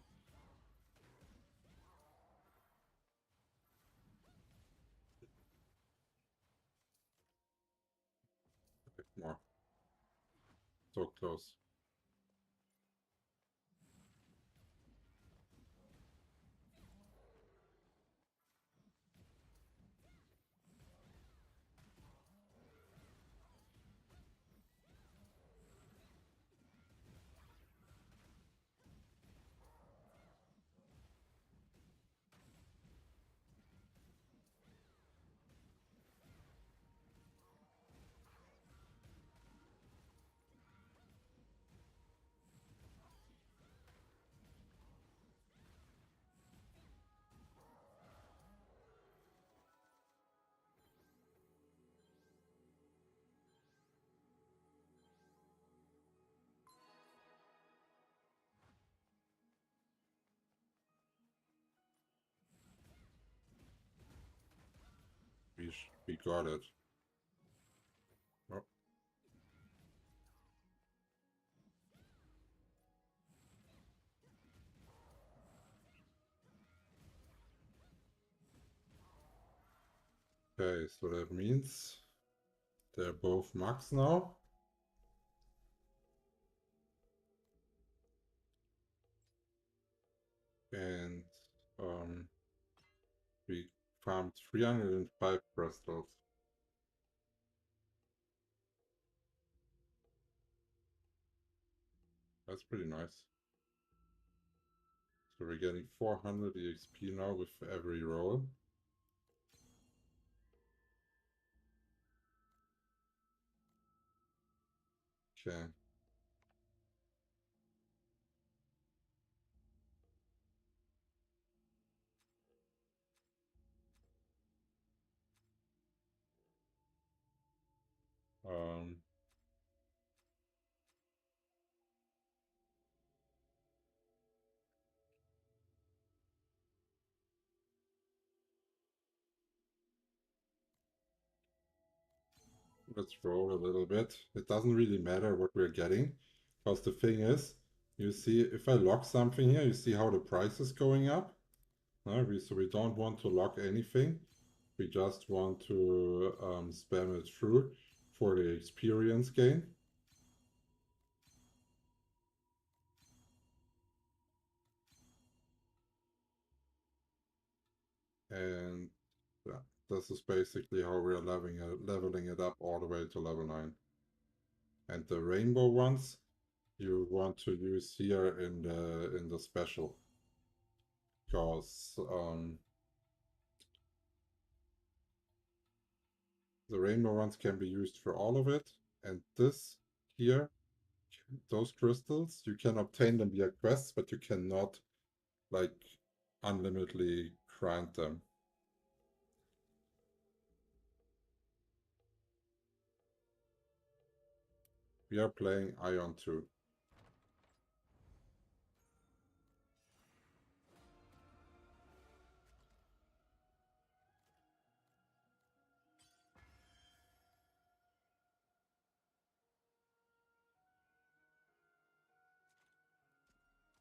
A bit more. So close. We got it. Oh, okay, so that means they're both max now. And we farmed 305 crystals. That's pretty nice. So we're getting 400 EXP now with every roll. Okay. Um, let's roll a little bit. It doesn't really matter what we're getting, because the thing is, you see, if I lock something here, you see how the price is going up. So we don't want to lock anything. We just want to spam it through for the experience gain. And yeah, this is basically how we're leveling it up all the way to level 9. And the rainbow ones you want to use here in the special, because the rainbow ones can be used for all of it. And this here, those crystals, you can obtain them via quests, but you cannot like unlimitedly grind them. We are playing Aion 2.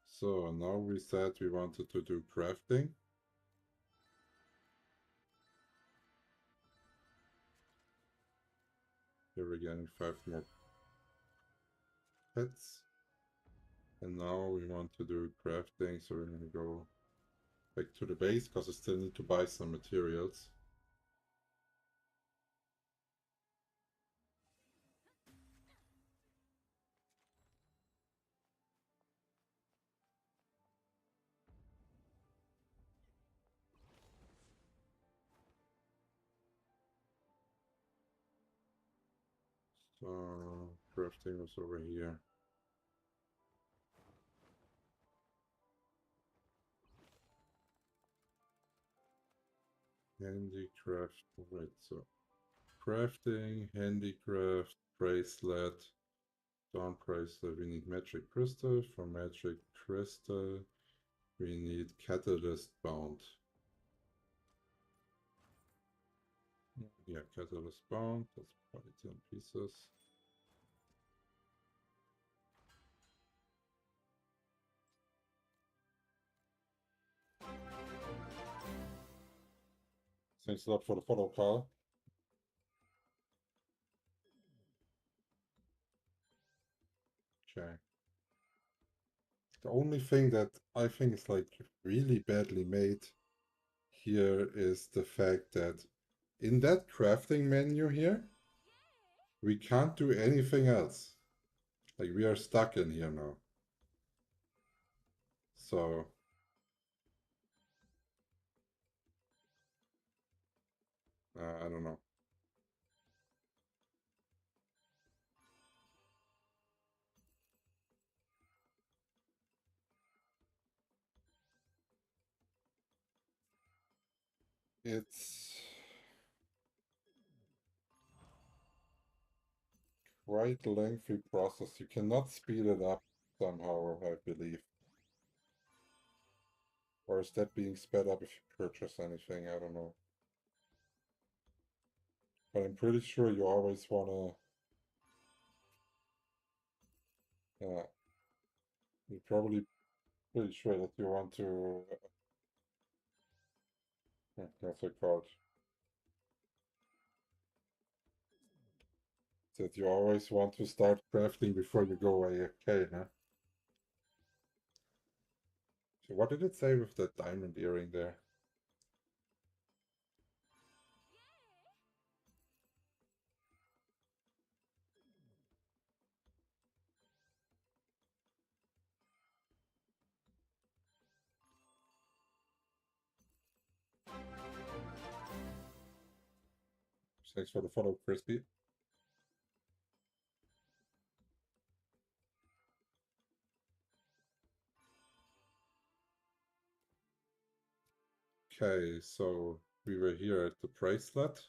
So now we said we wanted to do crafting. Here we're getting 5 more pets. And now we want to do crafting, so we're gonna go back to the base, because I still need to buy some materials. So crafting was over here. Handicraft, right, so crafting, handicraft, bracelet, dawn bracelet, we need magic crystal. For magic crystal, we need catalyst bound. Yeah, catalyst bound, let's put it in pieces. Thanks a lot for the follow, Carl. Okay. The only thing that I think is like really badly made here is the fact that in that crafting menu here, we can't do anything else. Like we are stuck in here now. So I don't know. It's quite a lengthy process. You cannot speed it up somehow, I believe. Or is that being sped up if you purchase anything? I don't know. But I'm pretty sure you always wanna you're probably pretty sure that you want to what's it called? That you always want to start crafting before you go AFK, huh? So what did it say with that diamond earring there? Thanks for the follow, Crispy. Okay, so we were here at the bracelet.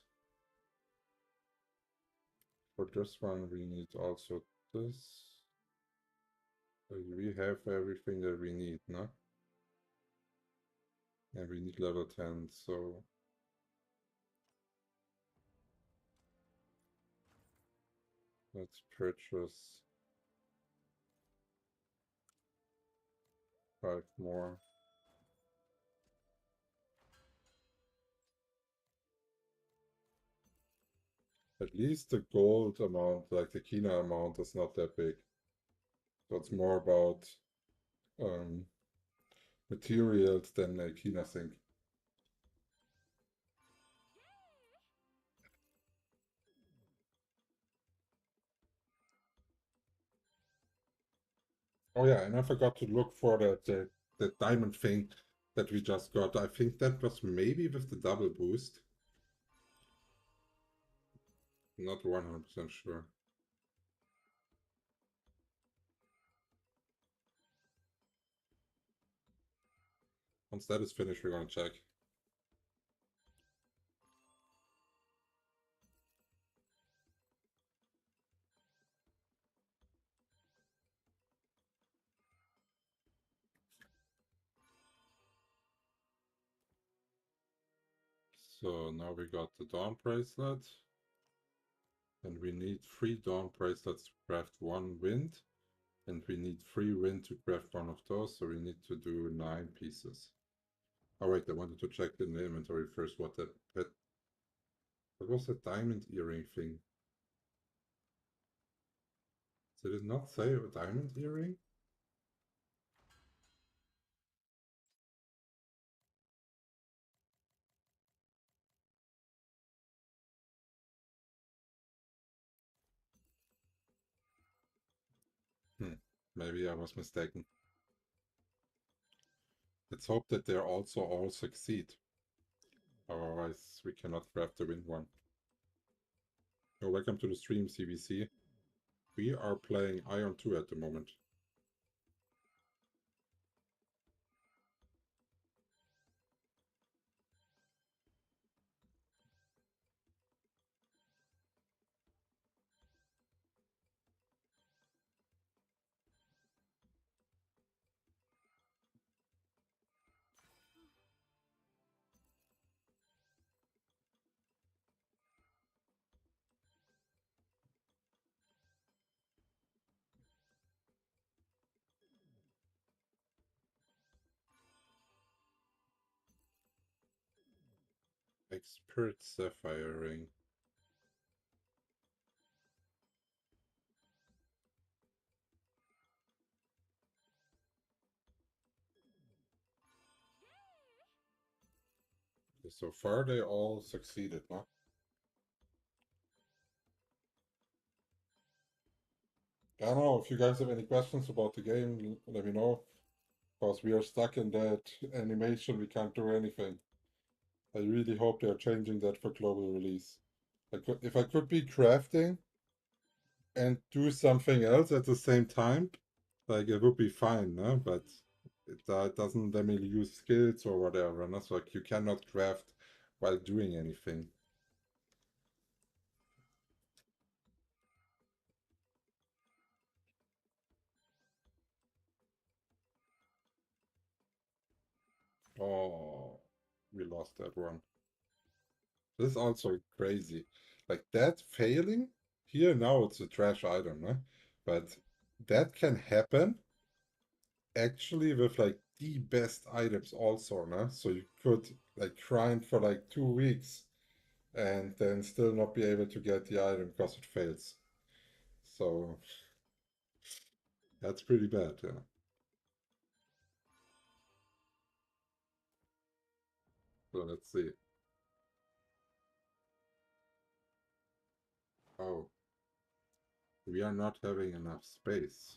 For this one, we need also this. We have everything that we need, no? And we need level 10, so let's purchase 5 more. At least the gold amount, like the Kina amount, is not that big. So it's more about materials than a Kina sink. Oh yeah, and I forgot to look for the diamond thing that we just got. I think that was maybe with the double boost. Not 100% sure. Once that is finished, we're gonna check. So now we got the dawn bracelet. And we need 3 dawn bracelets to craft 1 wind. And we need 3 wind to craft 1 of those, so we need to do 9 pieces. Oh wait, I wanted to check in the inventory first what was that diamond earring thing? Did it not say a diamond earring? Maybe I was mistaken. Let's hope that they also all succeed. Otherwise, we cannot craft the wind one. Oh, welcome to the stream, CBC. We are playing Aion 2 at the moment. Expert Sapphire Ring. So far they all succeeded, huh? I don't know if you guys have any questions about the game, let me know. Because we are stuck in that animation, we can't do anything. I really hope they're changing that for global release. If I could be crafting and do something else at the same time, like it would be fine, no? But it doesn't let me use skills or whatever, no? So like you cannot craft while doing anything. Oh, we lost that one. This is also crazy. Like that failing here now it's a trash item, no? But that can happen actually with like the best items also, no? So you could like grind for like 2 weeks and then still not be able to get the item because it fails. So that's pretty bad, yeah. So let's see. Oh, we are not having enough space.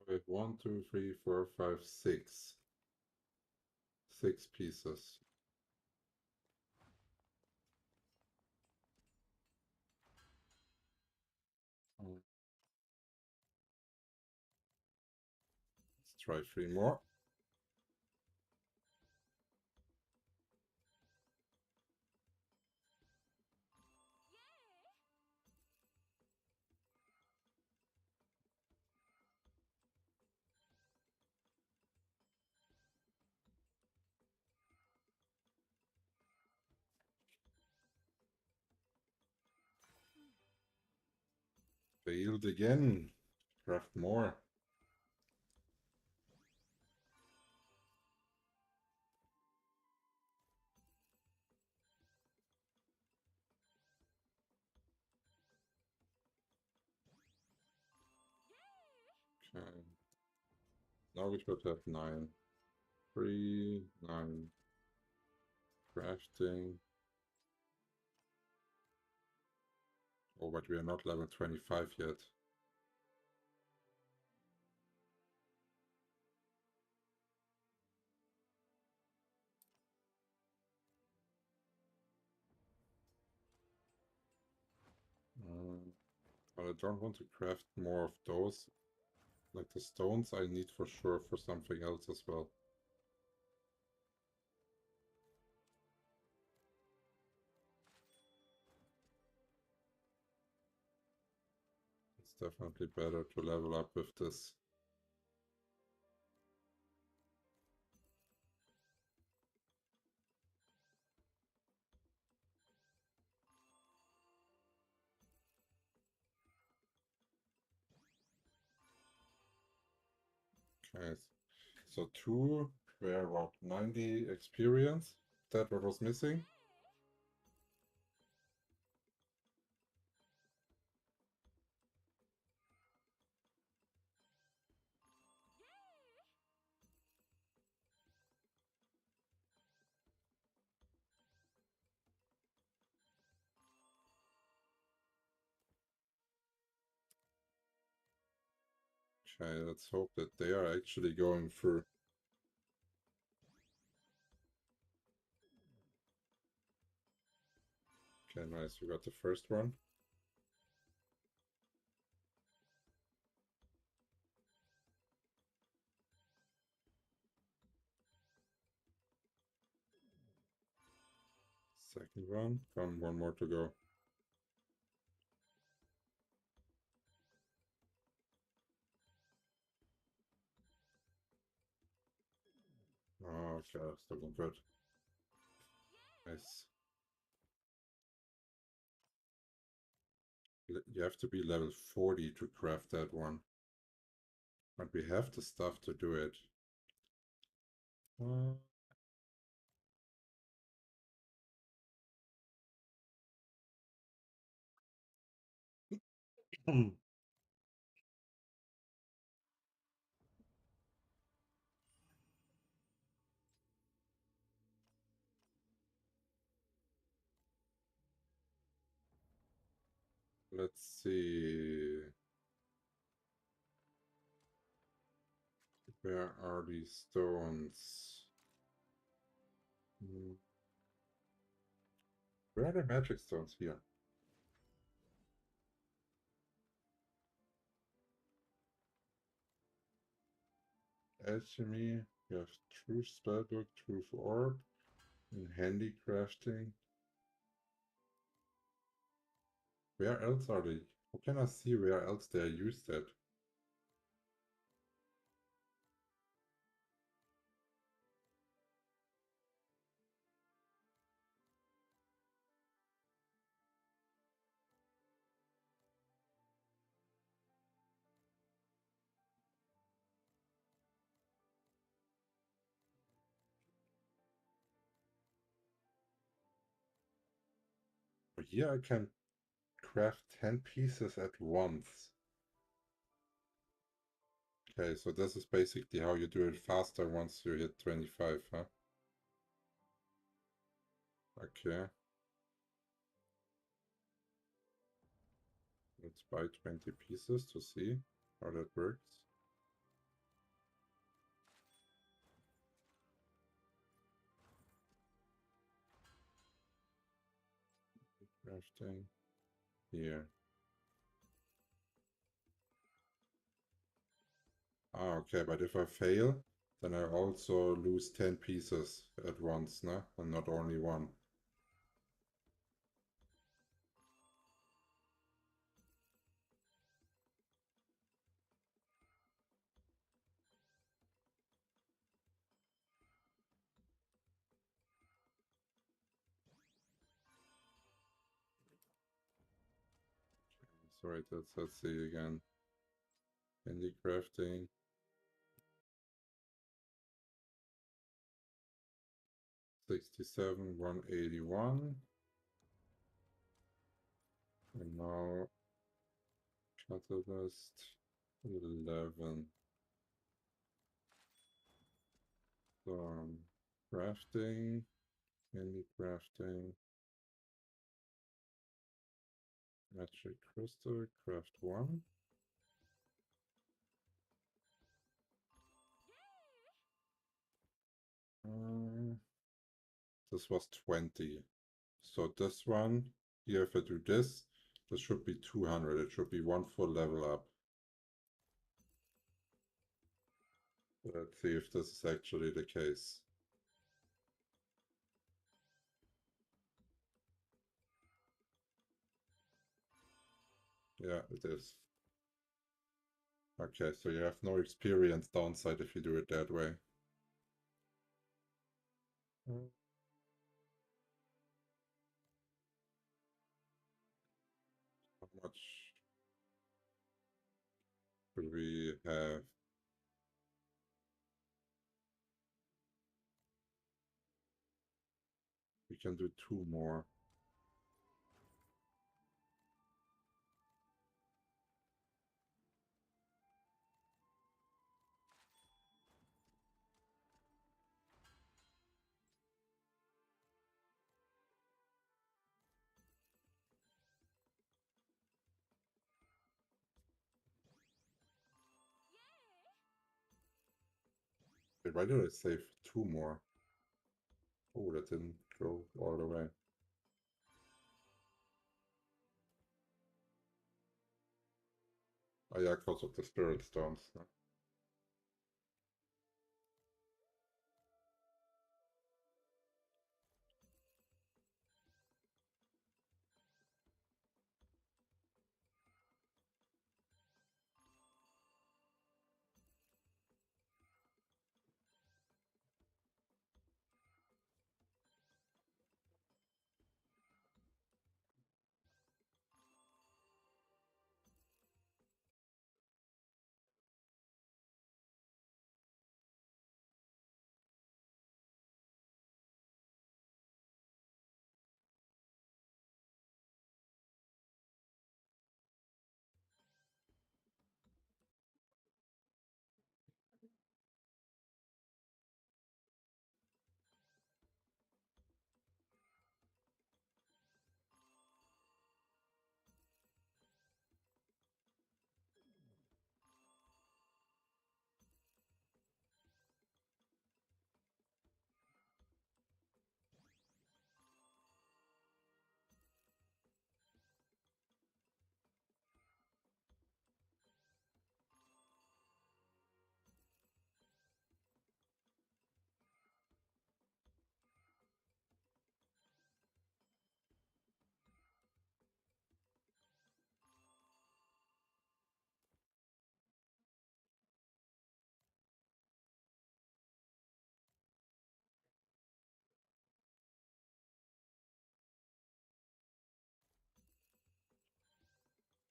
Wait, 1, 2, 3, 4, 5, 6. 6 pieces. Let's try 3 more. Failed again. Craft more. Okay. Now we should have 9. 3, 9. Crafting. Oh, but we are not level 25 yet. But I don't want to craft more of those. Like the stones I need for sure for something else as well. It's definitely better to level up with this. Okay, so 2 were about 90 experience. That what was missing. Okay, let's hope that they are actually going through. Okay, nice. We got the first one. Second one. Come, one more to go. Oh, okay, still going good. Nice. You have to be level 40 to craft that one. But we have the stuff to do it. Let's see. Where are these stones? Where are the magic stones here? Alchemy, you have Truth Spellbook, Truth Orb, and Handicrafting. Where else are they? How can I see where else they are used at? Here I can craft 10 pieces at once. Okay, so this is basically how you do it faster once you hit 25, huh? Okay. Let's buy 20 pieces to see how that works. Crafting here. Ah, okay, but if I fail, then I also lose 10 pieces at once, no? And not only one. Sorry, let's see again. Handicrafting. $67, $181. And now Catalyst 11. So crafting, handicrafting, magic crystal, craft 1. This was 20. So this one, here if I do this should be 200. It should be one full level up. Let's see if this is actually the case. Yeah, it is. Okay, so you have no experience downside if you do it that way. How much do we have? We can do 2 more. Wait, why did I save 2 more? Oh, that didn't go all the way. Oh yeah, because of the spirit stones.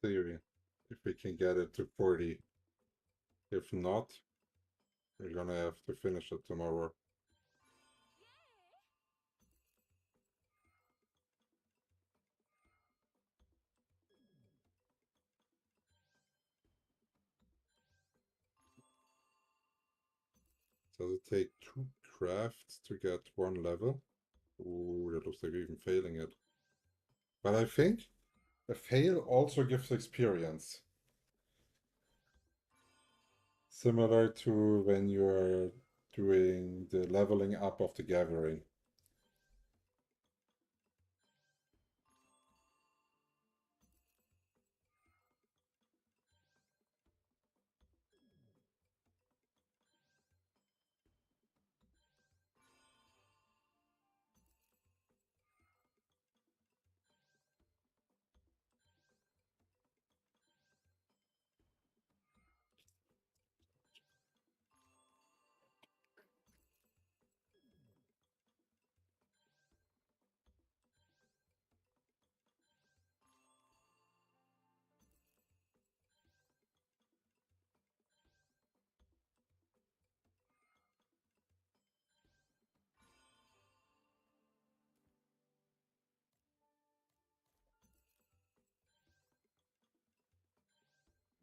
theory. If we can get it to 40. If not, we're gonna have to finish it tomorrow. Does it take 2 crafts to get 1 level? Ooh, that looks like we're even failing it. But I think a fail also gives experience. Similar to when you're doing the leveling up of the gathering.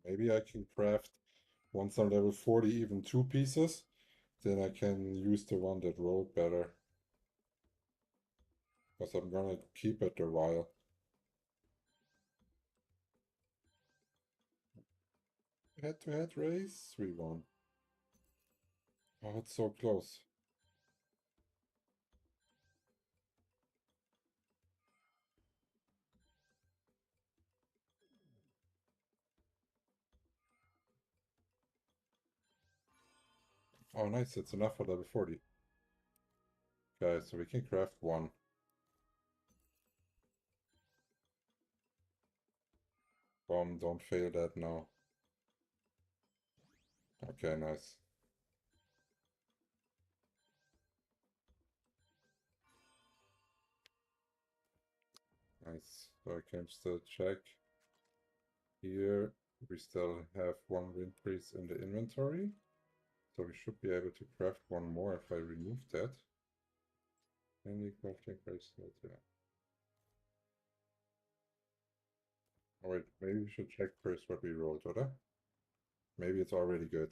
Maybe I can craft, once I'm level 40, even 2 pieces. Then I can use the one that rolled better. Because I'm gonna keep it a while. Head-to-head race, 3-1. Oh, it's so close. Oh, nice, it's enough for level 40. Okay, so we can craft 1. Bomb, don't fail that now. Okay, nice. Nice. So I can still check. Here we still have 1 wind breeze in the inventory. So we should be able to craft 1 more if I remove that. Any crafting bracelet, yeah. Oh wait, maybe we should check first what we rolled, oder? Maybe it's already good.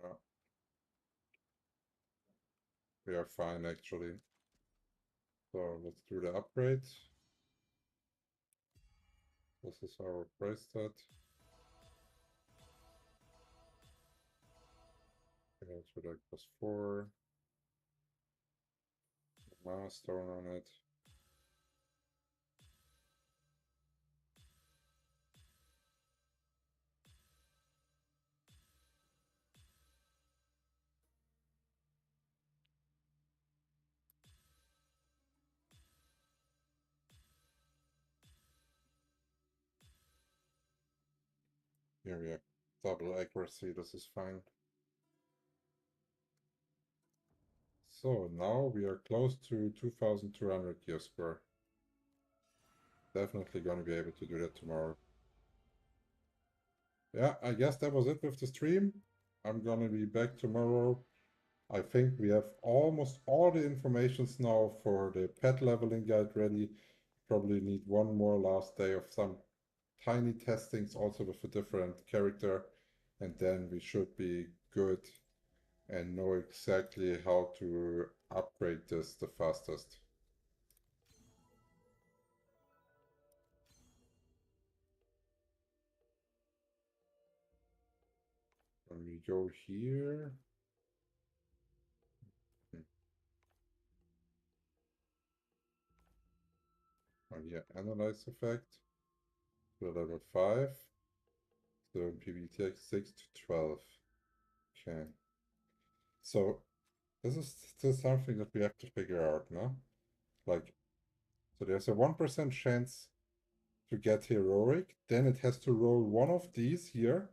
Yeah, we are fine actually. So let's do the upgrade. This is our price stat. So that was 4. Milestone on it. Here we have double accuracy, this is fine. So now we are close to 2200 gear score. Definitely gonna be able to do that tomorrow. Yeah, I guess that was it with the stream. I'm gonna be back tomorrow. I think we have almost all the informations now for the pet leveling guide ready. Probably need 1 more last day of some tiny testings also with a different character, and then we should be good and know exactly how to upgrade this the fastest. When we go here, on the analyze effect, to level 5, so PBTX 6 to 12. Okay. So this is still something that we have to figure out, no? Like, so there's a 1% chance to get heroic, then it has to roll one of these here,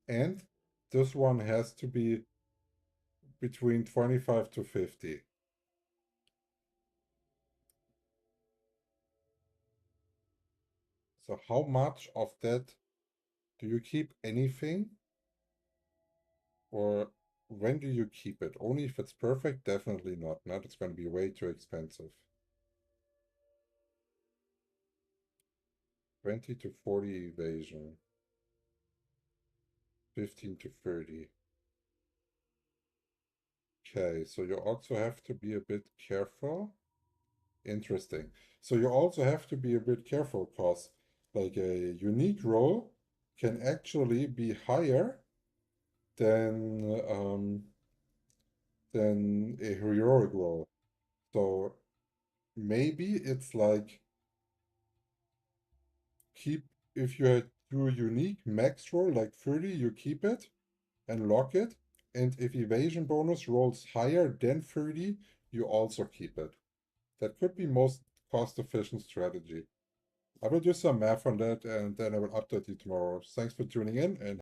and this one has to be between 25 to 50. So how much of that do you keep anything? Or when do you keep it? Only if it's perfect? Definitely not. Not it's going to be way too expensive. 20 to 40 evasion. 15 to 30. Okay, so you also have to be a bit careful. Interesting. So you also have to be a bit careful because like a unique roll can actually be higher than a heroic roll. So maybe it's like keep if you do a unique max roll like 30, you keep it and lock it. And if evasion bonus rolls higher than 30, you also keep it. That could be most cost efficient strategy. I will do some math on that and then I will update you tomorrow. Thanks for tuning in and